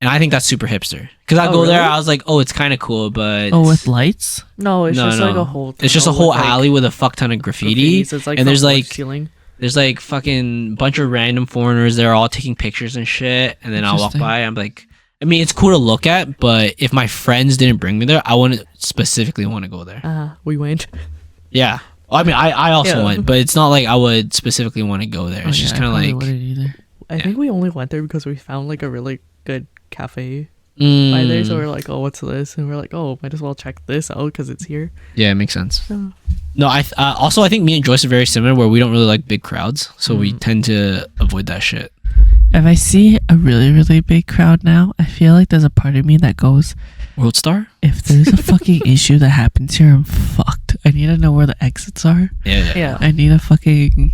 And I think that's super hipster. Because I Oh, go there, really? I was like, oh, it's kind of cool, but Oh, with lights. No, it's No, just no. like a whole. it's just a tunnel whole with, like, alley with a fuck ton of graffiti. graffitis. It's like and there's from floor like to ceiling. there's like fucking bunch of random foreigners. They're all taking pictures and shit. And then I'll walk Interesting. by. I'm like, I mean, it's cool to look at, but if my friends didn't bring me there, I wouldn't specifically want to go there. We went. Yeah. I mean, I also Yeah. went, but it's not like I would specifically want to go there. It's Oh, just yeah, I kind of probably like, wouldn't either. I Yeah. think we only went there because we found like a really good cafe by there. So we're like, oh, what's this? And we're like, oh, might as well check this out because it's here. yeah, it makes sense. Yeah. No, I also I think me and Joyce are very similar, where we don't really like big crowds, so we Mm. tend to avoid that shit. If I see a really, really big crowd now, I feel like there's a part of me that goes, Rstar? if there's a fucking issue that happens here, I'm fucked. I need to know where the exits are. Yeah. I need to fucking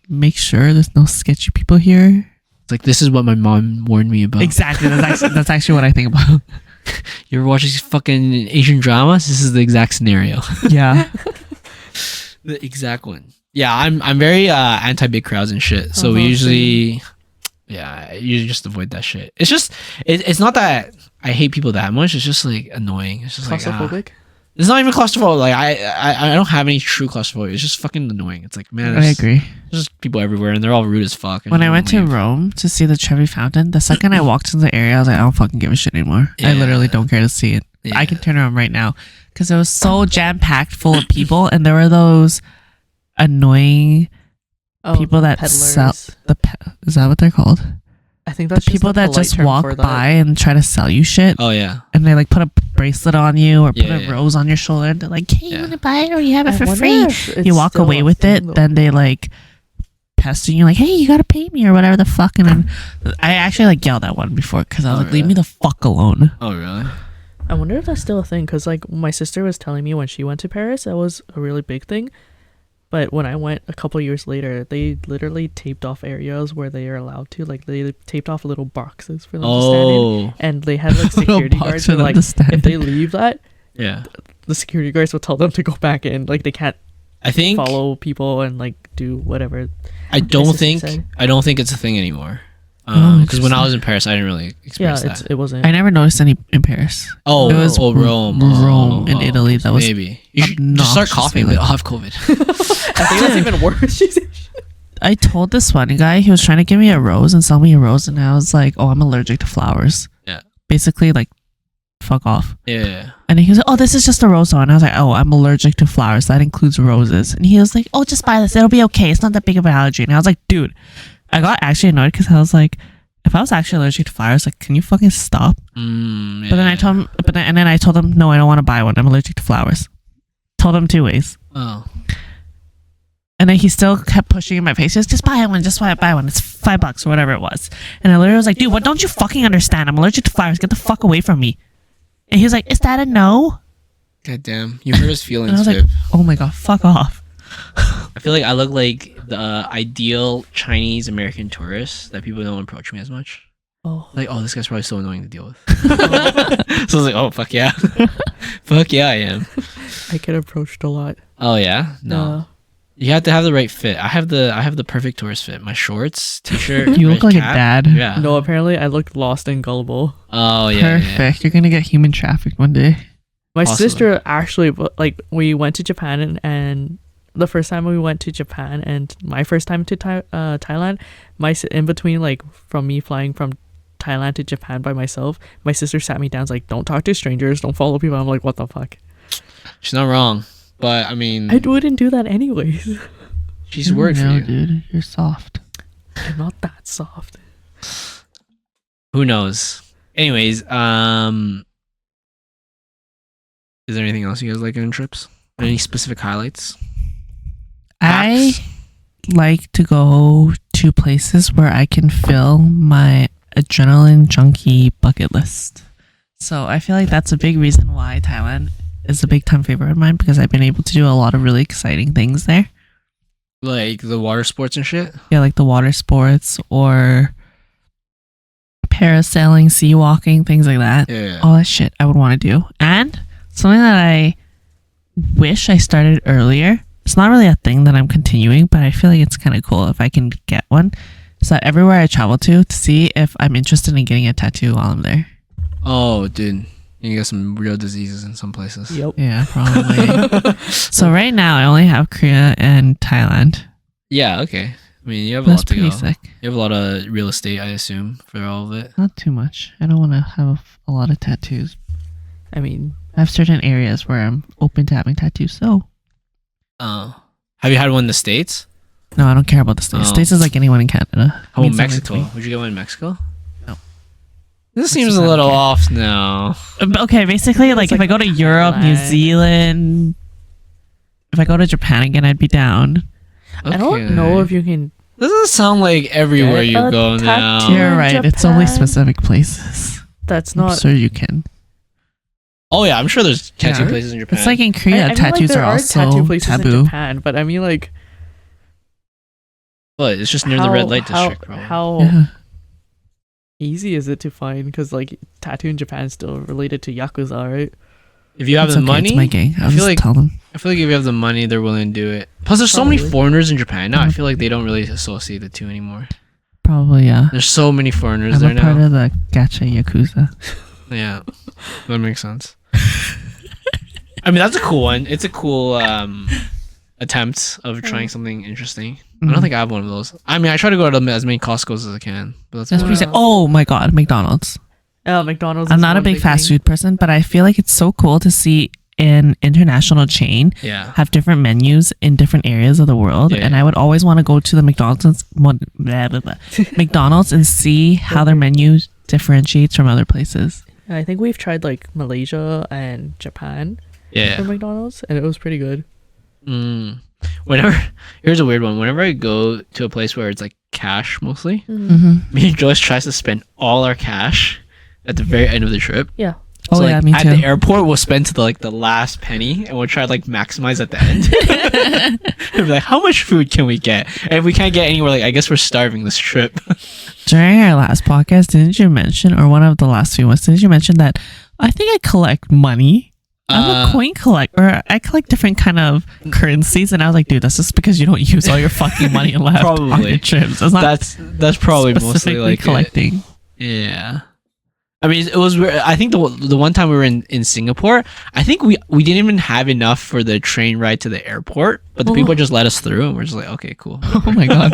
make sure there's no sketchy people here. It's like, this is what my mom warned me about. Exactly. That's actually what I think about. You ever watch these fucking Asian dramas? This is the exact scenario. Yeah. The exact one. Yeah, I'm very anti big crowds and shit. So we Uh-huh, usually, you just avoid that shit. It's just, it's not that I hate people that much. It's just like annoying. It's just like Claustrophobic. it's not even claustrophobic. Like I don't have any true claustrophobia. It's just fucking annoying. It's like, man, I agree. there's just people everywhere and they're all rude as fuck. When I went to Rome to see the Trevi Fountain, the second I walked into the area, I was like, I don't fucking give a shit anymore. I literally don't care to see it. Yeah. I can turn around right now because it was so jam-packed full of people, and there were those annoying people that sell is that what they're called? I think that's The people that just walk by and try to sell you shit. Oh yeah. And they like put a bracelet on you or put Yeah, a rose on your shoulder. And they're like, hey, you want to buy it or you have it I for wonder free? if it's You walk still away a with thing, it, though. then they like pester you like, hey, you gotta pay me or whatever the fuck. And then I actually like yelled at one before because I was Oh, like, leave really? me the fuck alone. Oh really? I wonder if that's still a thing because like my sister was telling me when she went to Paris, that was a really big thing. But when I went a couple years later, they literally taped off areas where they are allowed to. Like they taped off little boxes for them to stand in, and they had like Little security box guards. for And, them like to stand if they in. leave that, Yeah. the security guards will tell them to go back in. Like they can't I think follow people and like do whatever. I don't sister think said. it's a thing anymore. Oh, Because when I interesting. was in Paris, I didn't really Yeah, experience that. it wasn't. I never noticed any in Paris. Oh, It was Rome. Rome in Italy. That was maybe. You should just start coughing. obnoxiously I'll have COVID. I think that's even worse. She said. I told this one guy, he was trying to give me a rose and sell me a rose, and I was like, oh, I'm allergic to flowers. Yeah. Basically, like, fuck off. Yeah. And he was like, oh, this is just a rose though. And I was like, oh, I'm allergic to flowers. That includes roses. And he was like, oh, just buy this. It'll be okay. It's not that big of an allergy. And I was like, dude, I got actually annoyed because I was like, if I was actually allergic to flowers, like, can you fucking stop? Yeah. But then I told him, and then I told him, no, I don't want to buy one. I'm allergic to flowers. Told him 2 ways. Oh. And then he still kept pushing in my face. He was, just buy one. Just buy one. It's $5 or whatever it was. And I literally was like, dude, what don't you fucking understand? I'm allergic to flowers. Get the fuck away from me. And he was like, is that a no? God damn. You hurt his And I feelings, was like, Viv. oh my God, fuck off. I feel like I look like the ideal Chinese American tourist that people don't approach me as much. Oh, Like, oh, this guy's probably so annoying to deal with. So I was like, oh, fuck yeah. Fuck yeah, I am. I get approached a lot. Oh, yeah? No. You have to have the right fit. I have the perfect tourist fit. My shorts, t-shirt, You red look like cap. a dad. Yeah. No, apparently I look lost and gullible. Oh, yeah. Yeah. Perfect. You're going to get human trafficked one day. My Possibly. sister actually, like, we went to Japan and the first time we went to Japan and my first time to Thailand, in between, like, from me flying from Thailand to Japan by myself, my sister sat me down, was like, don't talk to strangers, don't follow people. I'm like, what the fuck? She's not wrong. But, I mean, I wouldn't do that anyways. she's worked for you. Dude. You're soft. I'm not that soft. Who knows? Anyways, is there anything else you guys like on trips? Any specific highlights? I Facts? like to go to places where I can fill my adrenaline junkie bucket list. So I feel like that's a big reason why Thailand is a big time favorite of mine, because I've been able to do a lot of really exciting things there. Like the water sports and shit? Yeah, like the water sports or parasailing, sea walking, things like that. Yeah. All that shit I would want to do. And something that I wish I started earlier, it's not really a thing that I'm continuing, but I feel like it's kind of cool if I can get one. So everywhere I travel to see if I'm interested in getting a tattoo while I'm there. Oh, dude. You get some real diseases in some places. Yep. Yeah, probably. So right now I only have Korea and Thailand. Yeah, okay. I mean, you have a That's lot to go. pretty sick. You have a lot of real estate, I assume, for all of it. Not too much. I don't want to have a lot of tattoos. I mean, I have certain areas where I'm open to having tattoos. So Oh. Have you had one in the States? no, I don't care about the States. Oh. States is like anyone in Canada. How Means about something to Mexico? me. Would you get one in Mexico? No. This seems just a little okay. off now. Okay, basically, like if like I go to Europe, New Thailand. Zealand, if I go to Japan again, I'd be down. I don't know if you can Doesn't sound like everywhere you a go now. tattoo. You're right. It's only Japan. specific places. That's I'm not. sure you can. Oh yeah, I'm sure there's tattoo Yeah. places in Japan. It's like in Korea, I mean, tattoos there are also tattoo places in taboo. Japan, but I mean, like, but it's just near the red light district. Probably. How Yeah. easy is it to find? Because like tattoo in Japan is still related to yakuza, right? If you have It's the okay, money, it's my gang. I'll I feel just like tell them. I feel like if you have the money, they're willing to do it. Plus, there's so many Probably. foreigners in Japan now. I feel like they don't really associate the two anymore. Probably, yeah. There's so many foreigners I'm there a part now. of the gacha yakuza. Yeah, that makes sense. I mean, that's a cool one. It's a cool attempt of trying something interesting. I don't think I have one of those. I mean, I try to go to as many Costco's as I can, but that's That's about pretty it. sad. Oh my god, McDonald's. McDonald's. I'm is not a one big fast thing. food person, but I feel like it's so cool to see an international chain Yeah. have different menus in different areas of the world. Yeah. And I would always want to go to the McDonald's and see how their menu differentiates from other places. I think we've tried like Malaysia and Japan for Yeah. McDonald's, and it was pretty good. Whenever here's a weird one. Whenever I go to a place where it's like cash mostly, Mm-hmm. me and Joyce tries to spend all our cash at the very end of the trip. Yeah. Oh, So, yeah, like, me at too. the airport, we'll spend to the last penny, and we'll try to like maximize at the end. We'll be like, how much food can we get? And if we can't get anywhere, like I guess we're starving this trip. During our last podcast, didn't you mention, or one of the last few ones, didn't you mention that I think I collect money? I'm a coin collector. I collect different kind of currencies, and I was like, dude, that's just because you don't use all your fucking money left on Probably. your trips. It's not That's probably mostly specifically like collecting. Yeah. I mean, it was weird. I think the one time we were in Singapore, I think we didn't even have enough for the train ride to the airport, but the people just let us through, and we're just like, okay, cool. Oh my god.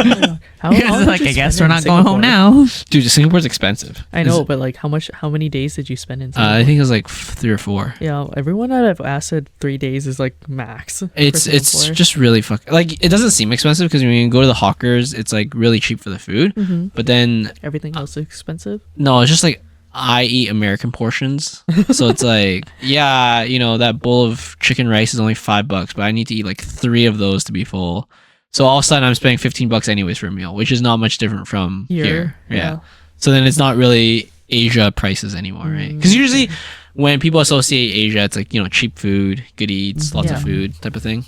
How, You guys are like, I guess we're not going home now. Dude, Singapore's expensive. I know, but like, how many days did you spend in Singapore? I think it was like 3 or 4. Yeah, everyone that I've asked said 3 days is like max. for It's Singapore. just really like it doesn't seem expensive because when you go to the hawkers, it's like really cheap for the food. Mhm. But then Everything else is expensive. no, it's just like I eat American portions, so it's like yeah, you know that bowl of chicken rice is only $5, but I need to eat like 3 of those to be full. So all of a sudden I'm spending $15 anyways for a meal, which is not much different from here. Yeah. So then it's not really Asia prices anymore, right? Because usually when people associate Asia, it's like, you know, cheap food, good eats, lots of Yeah. food type of thing.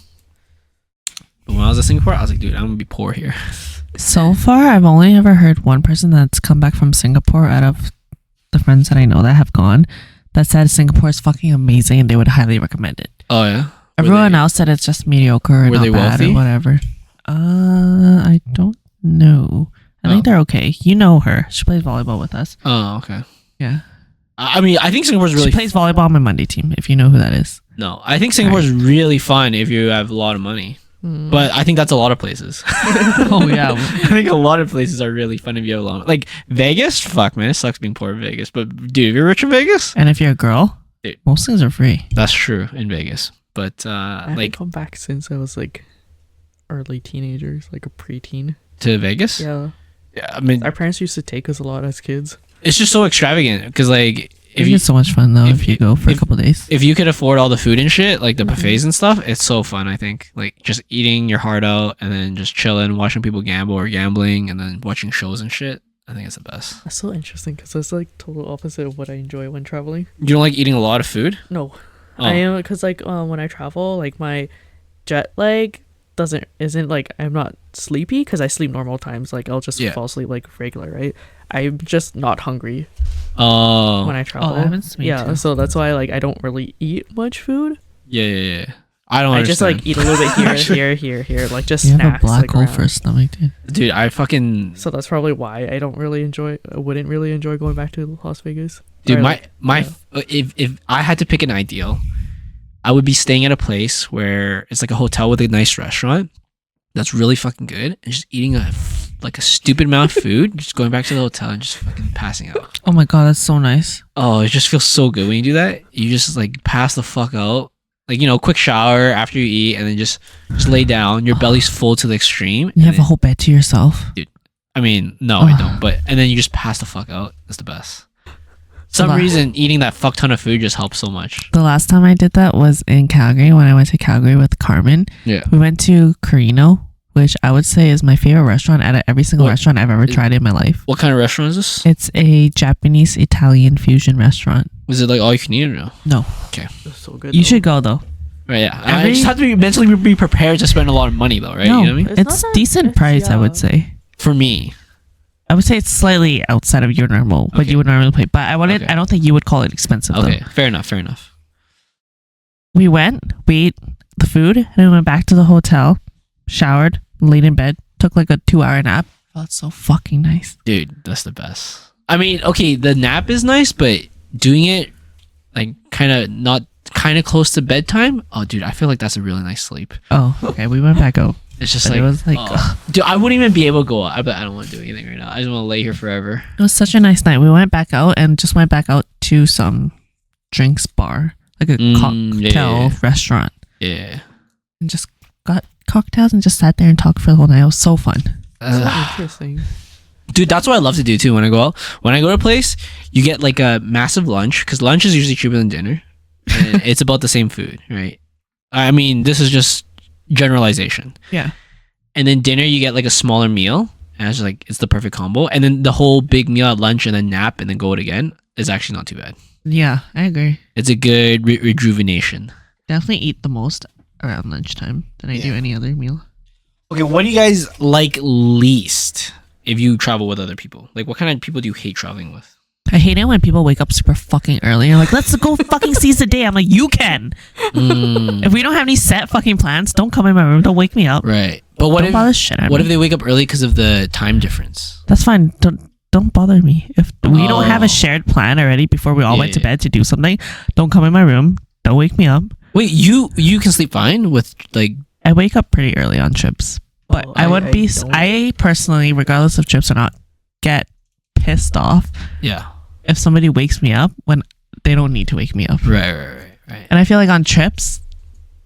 But when I was in Singapore, I was like, dude, I'm gonna be poor here. So far, I've only ever heard one person that's come back from Singapore out of the friends that I know that have gone that said Singapore is fucking amazing and they would highly recommend it. Oh yeah. Everyone else said it's just mediocre or Were not they bad wealthy? or whatever. I don't know. I think they're okay. You know her. She plays volleyball with us. Oh okay. Yeah. I mean, I think Singapore's really She plays volleyball on my Monday team, if you know who that is. no. I think Singapore's really fun if you have a lot of money. But I think that's a lot of places. Oh, yeah. I think a lot of places are really fun if you have a lot of, like Vegas. Fuck man, it sucks being poor in Vegas. But dude, if you're rich in Vegas, And if you're a girl, Dude. most things are free. that's true in Vegas. But I haven't like come back since I was like early teenagers, like a preteen. to Vegas, Yeah, yeah. I mean, our parents used to take us a lot as kids. it's just so extravagant because like If if you it's so much fun, though, if you go for a couple days. if you could afford all the food and shit, like the buffets and stuff, it's so fun. I think like just eating your heart out and then just chilling, watching people gamble or gambling, and then watching shows and shit. I think it's the best. That's so interesting because that's like total opposite of what I enjoy when traveling. You don't like eating a lot of food? No, Oh. I am because like when I travel, like my jet lag isn't like I'm not sleepy because I sleep normal times. Like I'll just Yeah. fall asleep like regular, right? I'm just not hungry Oh, when I travel. that happens to me yeah, too. so that's why like I don't really eat much food. yeah. I don't I just understand. like eat a little bit here, like just You have a snacks. black like, hole around. for a stomach, dude. Dude, I fucking So that's probably why I wouldn't really enjoy going back to Las Vegas. dude. Or, My like, my yeah. if I had to pick an ideal, I would be staying at a place where it's like a hotel with a nice restaurant that's really fucking good, and just eating a stupid amount of food, just going back to the hotel and just fucking passing out. Oh my god, that's so nice. Oh, it just feels so good when you do that. You just like pass the fuck out. Like, you know, quick shower after you eat and then just lay down. Your belly's full to the extreme. You and have a then- whole bed to yourself. I mean, no, I don't. But and then you just pass the fuck out. That's the best. Some la- reason eating that fuck ton of food just helps so much. The last time I did that was in Calgary when I went to Calgary with Carmen. Yeah. We went to Carino, which I would say is my favorite restaurant out of every single What? restaurant I've ever tried in my life. What kind of restaurant is this? It's a Japanese Italian fusion restaurant. Was it like all you can eat or no? No, That's so good. you though. should go though. Right, yeah. I Every- just have to be mentally be prepared to spend a lot of money though, right? No, You know what I mean? It's it's not that- decent it's- price. I yeah. would say. For me. I would say it's slightly outside of your normal, what Okay. you would normally pay. But I wouldn't. Okay. I don't think you would call it expensive. Okay, Though. fair enough. We went, we ate the food, and we went back to the hotel, showered, laid in bed, took like a 2-hour nap. Felt so fucking nice. Dude, that's the best. I mean, okay, the nap is nice, but doing it like kind of close to bedtime. Oh, dude, I feel like that's a really nice sleep. Oh, okay. We went back out. It's just But like it was like, oh. Dude, I wouldn't even be able to go out. I don't want to do anything right now. I just want to lay here forever. It was such a nice night. We went back out and just went back out to some drinks bar, like a cocktail yeah. restaurant, Yeah. and just got cocktails and just sat there and talked for the whole night. It was so fun. Interesting. Dude, that's what I love to do too when I go out. When I go to a place, you get like a massive lunch because lunch is usually cheaper than dinner, and it's about the same food, right? I mean, this is just generalization. Yeah. And then dinner, you get like a smaller meal, and it's just like it's the perfect combo. And then the whole big meal at lunch and then nap and then go out again is actually not too bad. Yeah, I agree. It's a good rejuvenation. Definitely eat the most around lunchtime than I do any other meal. Okay, what do you guys like least if you travel with other people? Like, what kind of people do you hate traveling with? I hate it when people wake up super fucking early and like, let's go fucking seize the day. I'm like, you can. If we don't have any set fucking plans, don't come in my room. Don't wake me up. Right. But what Don't bother shit out of what me. if they wake up early because of the time difference? That's fine. Don't bother me. If we don't have Oh. a shared plan already before we all Yeah, went to yeah. bed to do something, don't come in my room. Don't wake me up. Wait, you can sleep fine with like I wake up pretty early on trips, but Oh, I would I be. don't. I personally, regardless of trips or not, get pissed off yeah. if somebody wakes me up when they don't need to wake me up. Right. And I feel like on trips,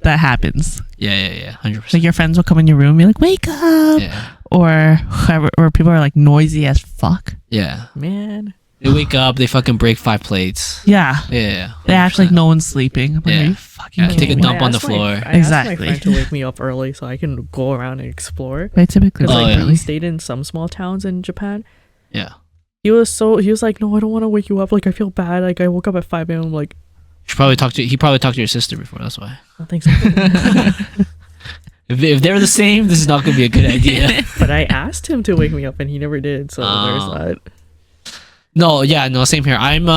that happens. Yeah. 100%. Like your friends will come in your room, be like, "Wake up!" Yeah. or whoever, or people are like noisy as fuck. Yeah. Man. They wake up, they fucking break 5 plates. Yeah, Yeah. they act like 100%. no one's sleeping. I'm like, Yeah. are you fucking Yeah, kidding take a me? dump on the asked floor. I asked my Exactly. friend to wake me up early so I can go around and explore. I typically Because Oh, wake yeah. he early. stayed in some small towns in Japan. Yeah. He was like, no, I don't want to wake you up. Like, I feel bad. Like, I woke up at 5 a.m. Like, He probably talked to your sister before, that's why. I think so. If they're the same, this is not gonna be a good idea. But I asked him to wake me up and he never did. So there's Oh. that. No, same here. I'm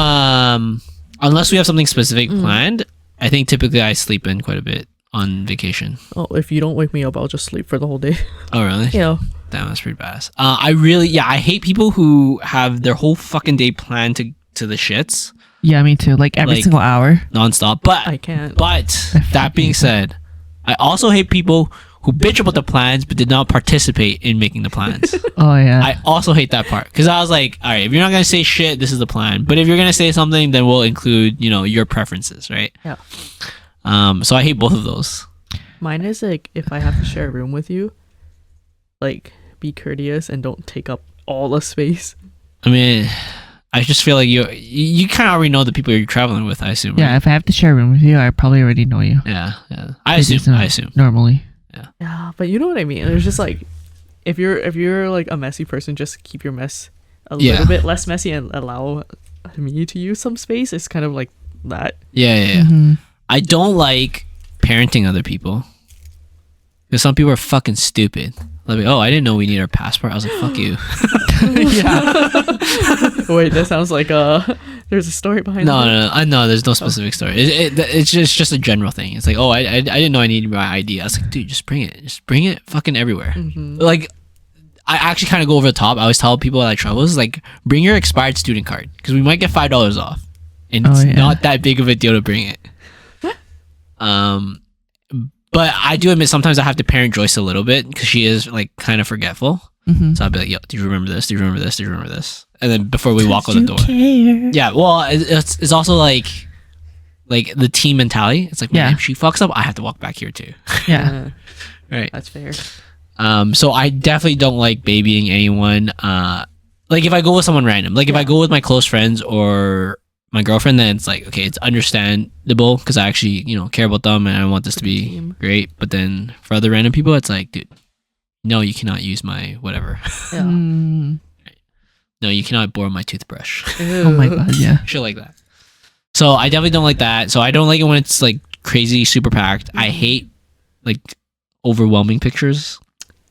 unless we have something specific planned, I think typically I sleep in quite a bit on vacation. Oh, if you don't wake me up, I'll just sleep for the whole day. Oh really? Yeah. Damn, that's pretty badass. I hate people who have their whole fucking day planned to the shits Yeah, me too. Like every Like- single hour. nonstop. But I can't. But that being said, I also hate people who bitch about the plans but did not participate in making the plans. Oh yeah. I also hate that part because I was like, all right, if you're not gonna say shit, this is the plan. But if you're gonna say something, then we'll include, your preferences, right? Yeah. So I hate both of those. Mine is like, if I have to share a room with you, like, be courteous and don't take up all the space. I mean, I just feel like you kind of already know the people you're traveling with. I assume. yeah, Right? if I have to share a room with you, I probably already know you. Yeah. I assume. Normally. Yeah, but you know what I mean. It's just like, if you're like a messy person, just keep your mess a Yeah. little bit less messy and allow me to use some space. It's kind of like that. Yeah. Mhm. I don't like parenting other people because some people are fucking stupid. Like, oh, I didn't know we need our passport. I was like, fuck you. Wait, that sounds like there's a story behind No, that. I know there's no specific story. It's just a general thing. It's like, oh, I didn't know I needed my ID. I was like, dude, just bring it fucking everywhere. Mhm. Like, I actually kind of go over the top. I always tell people that I travel is like, bring your expired student card because we might get $5 off, and it's Oh, yeah. not that big of a deal to bring it. But I do admit sometimes I have to parent Joyce a little bit because she is like kind of forgetful. Mhm. So I'll be like, yo, do you remember this? Do you remember this? Do you remember this? And then before we walk out Do the you door. care? Yeah, well, it's also like the team mentality. It's like, man, Yeah. if she fucks up, I have to walk back here too. Yeah. Right. That's fair. So I definitely don't like babying anyone. Like if I go with someone random, like if I go with my close friends or my girlfriend, then it's like, okay, it's understandable because I actually, care about them and I want this to be team. great. But then for other random people, it's like, dude, no, you cannot use my whatever. Yeah. No, you cannot borrow my toothbrush. Oh my god, yeah. Shit like that. So I definitely don't like that. So I don't like it when it's like crazy, super packed. I hate like overwhelming pictures.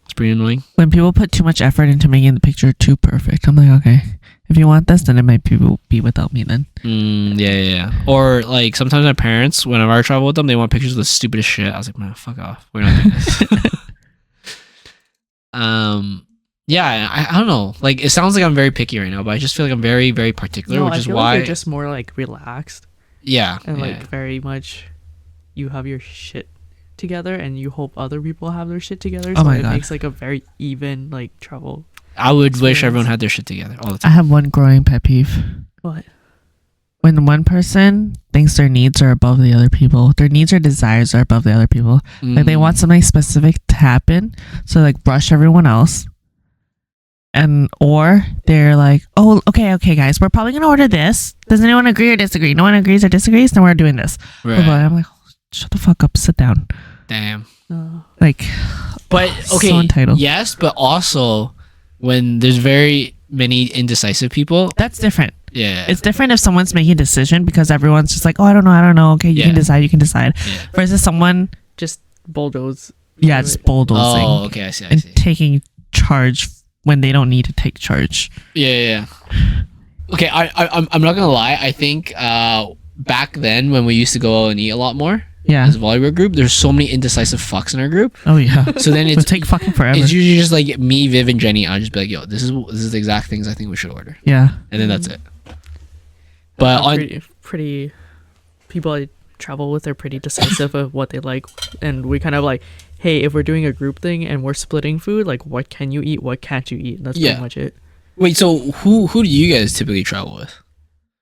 It's pretty annoying. When people put too much effort into making the picture too perfect, I'm like, okay, if you want this, then it might be without me then. Yeah. Or like sometimes my parents, whenever I travel with them, they want pictures of the stupidest shit. I was like, man, fuck off. We're not doing this. Yeah, I don't know. Like, it sounds like I'm very picky right now, but I just feel like I'm very, very particular, No, which I is feel why. like you're just more like relaxed Yeah. and yeah. like very much you have your shit together and you hope other people have their shit together. Oh So my it God. makes like a very even like travel. I would wish experience. everyone had their shit together all the I time. have one growing pet peeve. What? When one person thinks their needs are above the other people, their needs or desires are above the other people. Like they want something specific to happen, so like brush everyone else. And or they're like, oh, okay, guys, we're probably gonna order this. Does anyone agree or disagree? No one agrees or disagrees, then we're doing this. Right. But I'm like, shut the fuck up, sit down. Damn. Like, But okay, so entitled. yes, but also when there's very many indecisive people, That's different. yeah, It's different if someone's making a decision because everyone's just like, oh, I don't know. Okay, you Yeah. can decide. yeah. Versus someone, Just bulldoze. yeah, just bulldozing Oh, okay, I see. and taking charge when they don't need to take charge. Yeah. Okay, I'm not gonna lie. I think back then when we used to go out and eat a lot more Yeah. as a volleyball group, there's so many indecisive fucks in our group. Oh yeah. So then It'll it's take fucking forever. It's usually just like me, Viv, and Jenny. I'll just be like, yo, this is the exact things I think we should order, Yeah. and then that's it. But on pretty people I travel with are pretty decisive of what they like, and we kind of like, hey, if we're doing a group thing and we're splitting food, like what can you eat, what can't you eat? That's Yeah. pretty much it. wait, so who do you guys typically travel with?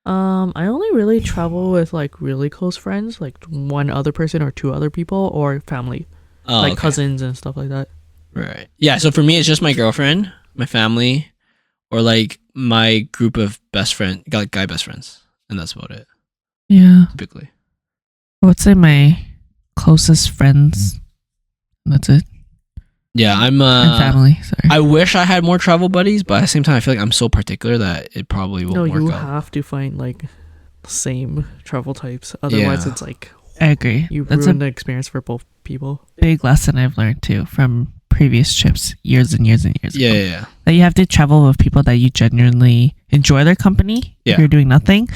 I only really travel with like really close friends, like one other person or two other people, or family, Oh, like okay. cousins and stuff like that. Right. Yeah. So for me, it's just my girlfriend, my family, or like my group of best friend, guy best friends, and that's about it. Yeah. Typically. I would say my closest friends. That's it. Yeah, I'm. And family. Sorry. I wish I had more travel buddies, but at the same time, I feel like I'm so particular that it probably won't No, work you out. have to find like same travel types. Otherwise, Yeah. it's like I agree. you That's ruin a the experience for both people. big lesson I've learned too from previous trips years and years ago. Yeah. That you have to travel with people that you genuinely enjoy their company Yeah. if you're doing nothing,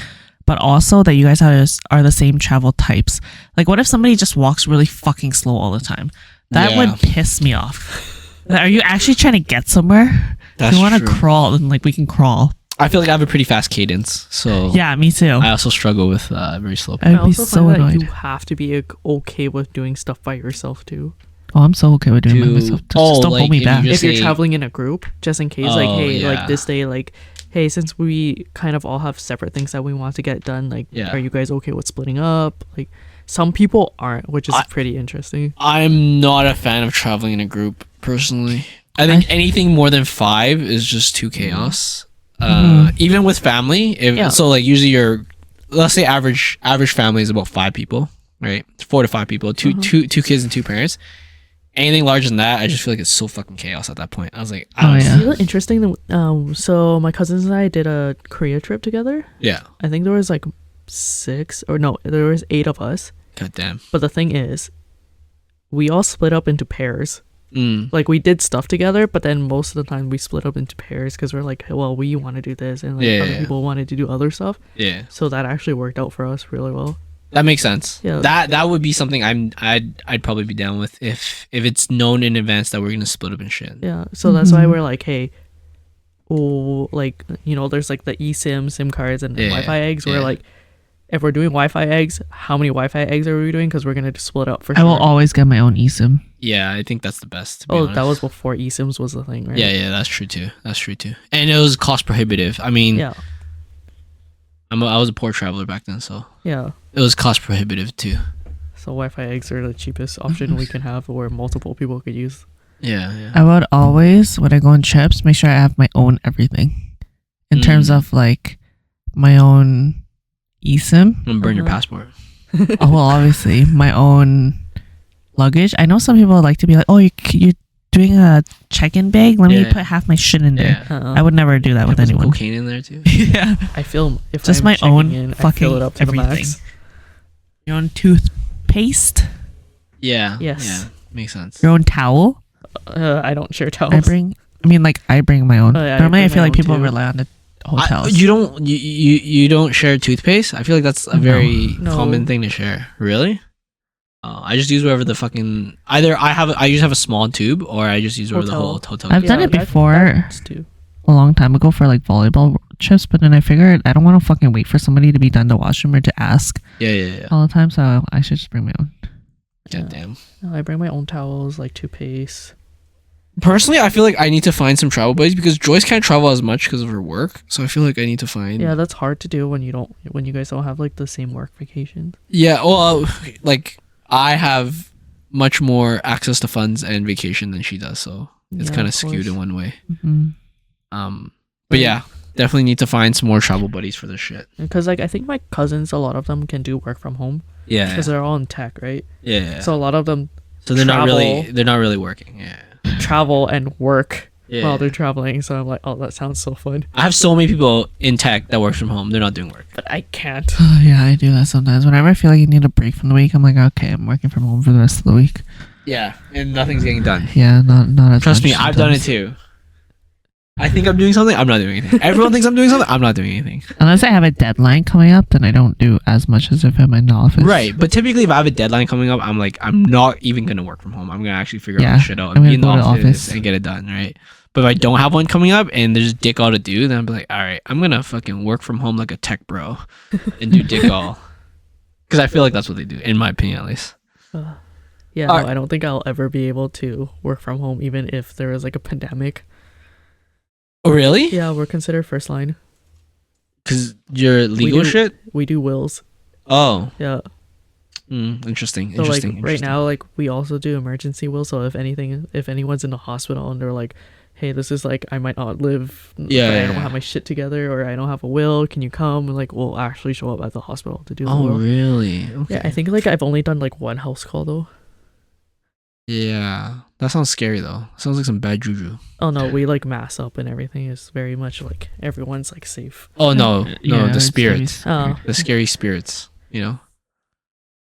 but also that you guys are the same travel types. Like, what if somebody just walks really fucking slow all the time? That Yeah. would piss me off. Like, are you actually trying to get somewhere? That's If you want to true. crawl, then like we can crawl. I feel like I have a pretty fast cadence, so Yeah, me too. I also struggle with very slow. I would I be also so find that annoyed. you have to be okay with doing stuff by yourself too. Oh, I'm so okay with doing it To- myself. Just oh, don't like, hold me if you back. just- If you're say- traveling in a group, just in case, like, Oh, hey, yeah. like this day, like, hey, since we kind of all have separate things that we want to get done, like, Yeah. are you guys okay with splitting up? Like, some people aren't, which is pretty interesting. I'm not a fan of traveling in a group personally. I think anything more than 5 is just too chaos. Even with family, Yeah. so like usually let's say average family is about 5 people, right? 4 to 5 people, two kids and 2 parents. Anything larger than that, I just feel like it's so fucking chaos at that point. I was like, I don't know. yeah. You know, interesting. So my cousins and I did a Korea trip together. Yeah. I think there was like 6 or no, there was 8 of us. God damn. But the thing is, we all split up into pairs. Mm. Like we did stuff together, but then most of the time we split up into pairs because we're like, well, we want to do this, and like other Yeah. people wanted to do other stuff. Yeah. So that actually worked out for us really well. That makes sense. Yeah. That would be something I'd probably be down with if it's known in advance that we're gonna split up and shit. Yeah. So that's why we're like, hey, oh, like, you know, there's like the eSIM, SIM cards, and Yeah, Wi-Fi eggs. We're yeah. like, if we're doing Wi-Fi eggs, how many Wi-Fi eggs are we doing? Because we're gonna split up for I sure. will always get my own eSIM. Yeah, I think that's the best. To be Oh, honest. that was before eSIMs was the thing, right? Yeah, that's true too. And it was cost prohibitive. I mean, Yeah. I was a poor traveler back then, so Yeah. it was cost prohibitive too. So Wi-Fi eggs are the cheapest option we can have, where multiple people could use. Yeah. I would always, when I go on trips, make sure I have my own everything. In terms of like my own eSIM. I'm gonna burn your passport. Oh, well, obviously my own luggage. I know some people like to be like, oh, you doing a check-in bag, let me Yeah. put half my shit in there. Yeah. I would never do that with Put some anyone. cocaine in there too. Yeah. I feel if Just I'm my checking own in, I fucking fill it up to everything. the max. Your own toothpaste, Yeah. Yes. Yeah. Makes sense. your own towel. I don't share towels. I bring my own. Oh, yeah, I Normally, I bring feel my like own people too. rely on the hotels. You don't share toothpaste? I feel like that's a very No. common thing to share. Really? I just use whatever the fucking either I just have a small tube or I just use whatever the whole hotel. I've done it before. That's too. A long time ago for like volleyball trips, but then I figured I don't want to fucking wait for somebody to be done the washroom or to ask Yeah. all the time, so I should just bring my own. God damn. No, I bring my own towels, like toothpaste. Personally, I feel like I need to find some travel buddies because Joyce can't travel as much because of her work. So I feel like I need to find. Yeah, that's hard to do when you guys don't have like the same work vacations. Yeah. Well, like I have much more access to funds and vacation than she does, so it's Yeah, kind of of skewed course. in one way. Mm-hmm. But yeah, definitely need to find some more travel buddies for this shit. Because like I think my cousins, a lot of them can do work from home Yeah. because they're all in tech, right? Yeah. So a lot of them So they're not travel. really working. Yeah. travel and work Yeah. while they're traveling. So I'm like, oh, that sounds so fun. I have so many people in tech that work from home. They're not doing work. But I can't. Oh, yeah, I do that sometimes. Whenever I feel like I need a break from the week, I'm like, okay, I'm working from home for the rest of the week. Yeah, and nothing's getting done. Yeah, not as Trust much me, I've done it sometimes. too. I think I'm doing something. I'm not doing anything. Everyone thinks I'm doing something. I'm not doing anything. Unless I have a deadline coming up, then I don't do as much as if I'm in the office. Right, but typically if I have a deadline coming up, I'm like, I'm not even gonna work from home. I'm gonna actually figure Yeah, out shit out I'm and be gonna in the go to office, office. and get it done. Right. But if I don't have one coming up and there's dick all to do, then I'm like, all right, I'm gonna fucking work from home like a tech bro and do dick all. Because I feel like that's what they do, in my opinion at least. Yeah, Alright. no, I don't think I'll ever be able to work from home, even if there is like a pandemic. Oh really? Yeah, we're considered first line. Because your legal do- shit. We do wills. Oh, Yeah. interesting. So like Interesting. right now, like we also do emergency wills. So if anyone's in the hospital and they're like, hey, this is like I might not live. Yeah, but I yeah, don't yeah. have my shit together, or I don't have a will. Can you come? And like we'll actually show up at the hospital to do the Oh will. really? Okay. Yeah, I think like I've only done like one house call though. Yeah, that sounds scary though. Sounds like some bad juju. Oh no, we like mass up and everything is very much like everyone's like safe. Oh no, Yeah, the it's spirits, Oh. the scary spirits. You know,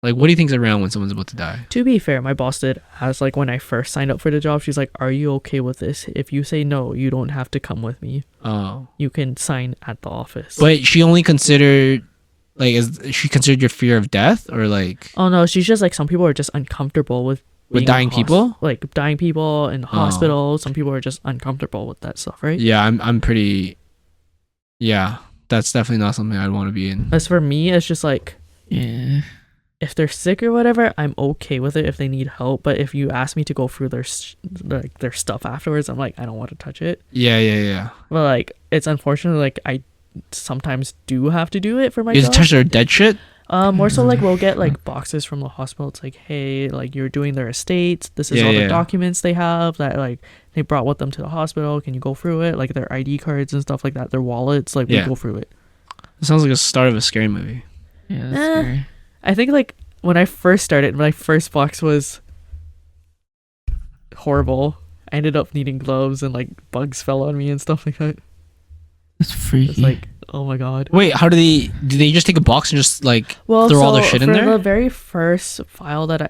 like what do you think's around when someone's about to die? To be fair, my boss did ask like when I first signed up for the job, she's like, "Are you okay with this? If you say no, you don't have to come with me. Oh, You can sign at the office." but she only considered, like, is she considered your fear of death or like Oh no, she's just like some people are just uncomfortable with with being in dying people? like dying people in the hospital. Some people are just uncomfortable with that stuff, right? Yeah, I'm pretty. Yeah, that's definitely not something I'd want to be in. As for me, it's just like Yeah. if they're sick or whatever, I'm okay with it if they need help. But if you ask me to go through their stuff afterwards, I'm like, I don't want to touch it. Yeah. But like, it's unfortunate. Like I sometimes do have to do it for my You have job. to touch their dead shit. More so like we'll get like boxes from the hospital. It's like, hey, like you're doing their estates. This is Yeah, all yeah. the documents they have that like they brought with them to the hospital. Can you go through it? Like their ID cards and stuff like that. Their wallets. Like Yeah. we go through it. It sounds like a start of a scary movie. Yeah, that's Eh. scary. I think like when I first started, my first box was horrible. I ended up needing gloves and like bugs fell on me and stuff like that. It's freaky. It's like, oh my god. Wait, how do they just take a box and just like Well, throw all so their shit in for there? the very first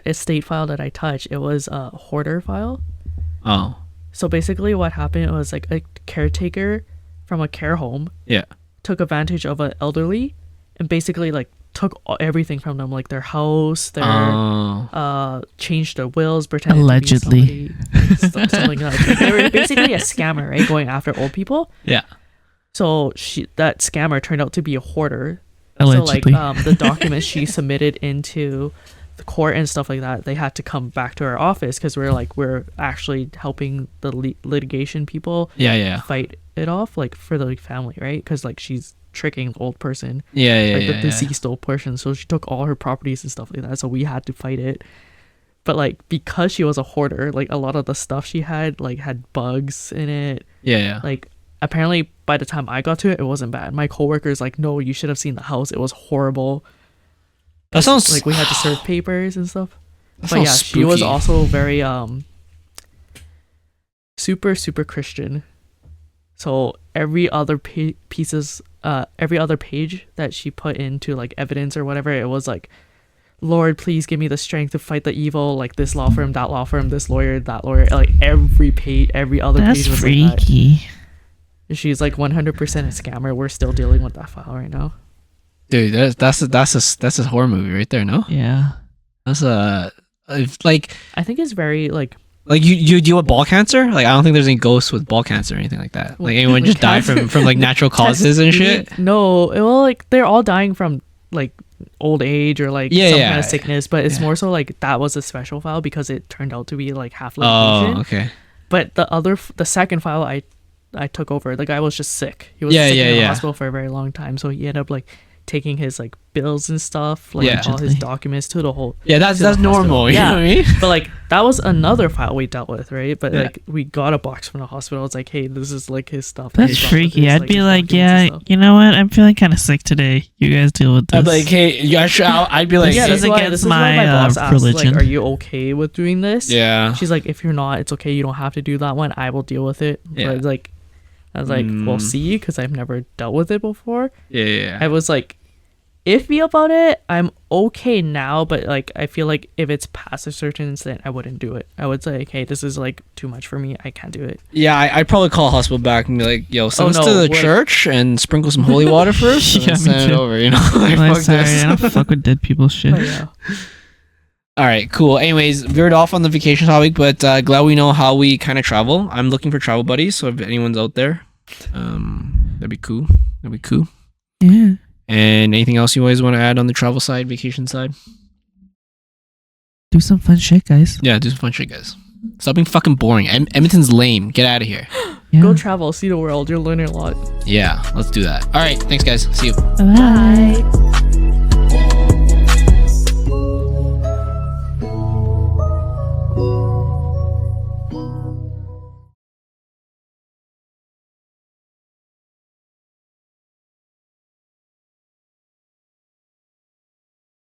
estate file that I touched, it was a hoarder file. Oh, So basically what happened was like a caretaker from a care home yeah. took advantage of an elderly and basically like took everything from them, like their house, their changed their wills, pretended Allegedly. to be something like that. They were basically a scammer, right? Going after old people. Yeah. So that scammer turned out to be a hoarder. Allegedly. So like the documents she submitted into the court and stuff like that, they had to come back to our office because we're actually helping the litigation people Yeah. fight it off, like for the family, right? Because like she's tricking the old person, Yeah. like the deceased old person. So she took all her properties and stuff like that. So we had to fight it. But like because she was a hoarder, like a lot of the stuff she had like had bugs in it. Yeah. Like apparently by the time I got to it, it wasn't bad. My coworker's like, no, you should have seen the house. It was horrible. That sounds Like we had to serve papers and stuff. that But yeah, sounds she was spooky. also very super super Christian. So every other every other page that she put into like evidence or whatever, it was like, Lord, please give me the strength to fight the evil, like this law firm, that law firm, this lawyer, that lawyer. Like every page, every other That's page was freaky. like that. She's like 100% a scammer. We're still dealing with that file right now. Dude, that's a horror movie right there. No, Yeah. that's like I think it's very like you deal with ball cancer. Like I don't think there's any ghosts with ball cancer or anything like that. Like anyone just died from like natural causes and shit. No, well, like they're all dying from like old age or like some kind of sickness, but it's more so like that was a special file because it turned out to be like half litigation. Oh, okay. But the second file I took over, the guy was just sick. He was sick in the hospital for a very long time, so he ended up like taking his like bills and stuff, like all his documents to the whole that's normal. You know what I mean? But like that was another file we dealt with, right? But like we got a box from the hospital. It's like, hey, this is like his stuff. That's freaky. I'd be like, yeah, you know what? I'm feeling kind of sick today. You guys deal with this. I'd be like, hey, I'd be like, this is why my boss asked, religion. like, are you okay with doing this? Yeah. She's like, if you're not, it's okay. You don't have to do that one. I will deal with it. Yeah. But like, I was like, we'll see, because I've never dealt with it before. Yeah. I was like iffy about it. I'm okay now, but like I feel like if it's past a certain incident, I wouldn't do it. I would say, okay, this is like too much for me. I can't do it. Yeah, I'd probably call a hospital back and be like, yo, send us to the what? church and sprinkle some holy water first and then send it over, you know? Like, I'm fuck sorry, this. I don't fuck with dead people's shit. But yeah. All right, cool. Anyways, veered off on the vacation topic, but glad we know how we kind of travel. I'm looking for travel buddies, so if anyone's out there, that'd be cool. Yeah. And anything else you always want to add on the travel side, vacation side? Do some fun shit, guys. Yeah, do some fun shit, guys. Stop being fucking boring. Edmonton's lame. Get out of here. Yeah. Go travel, see the world. You're learning a lot. Yeah, let's do that. All right, thanks, guys. See you. Bye.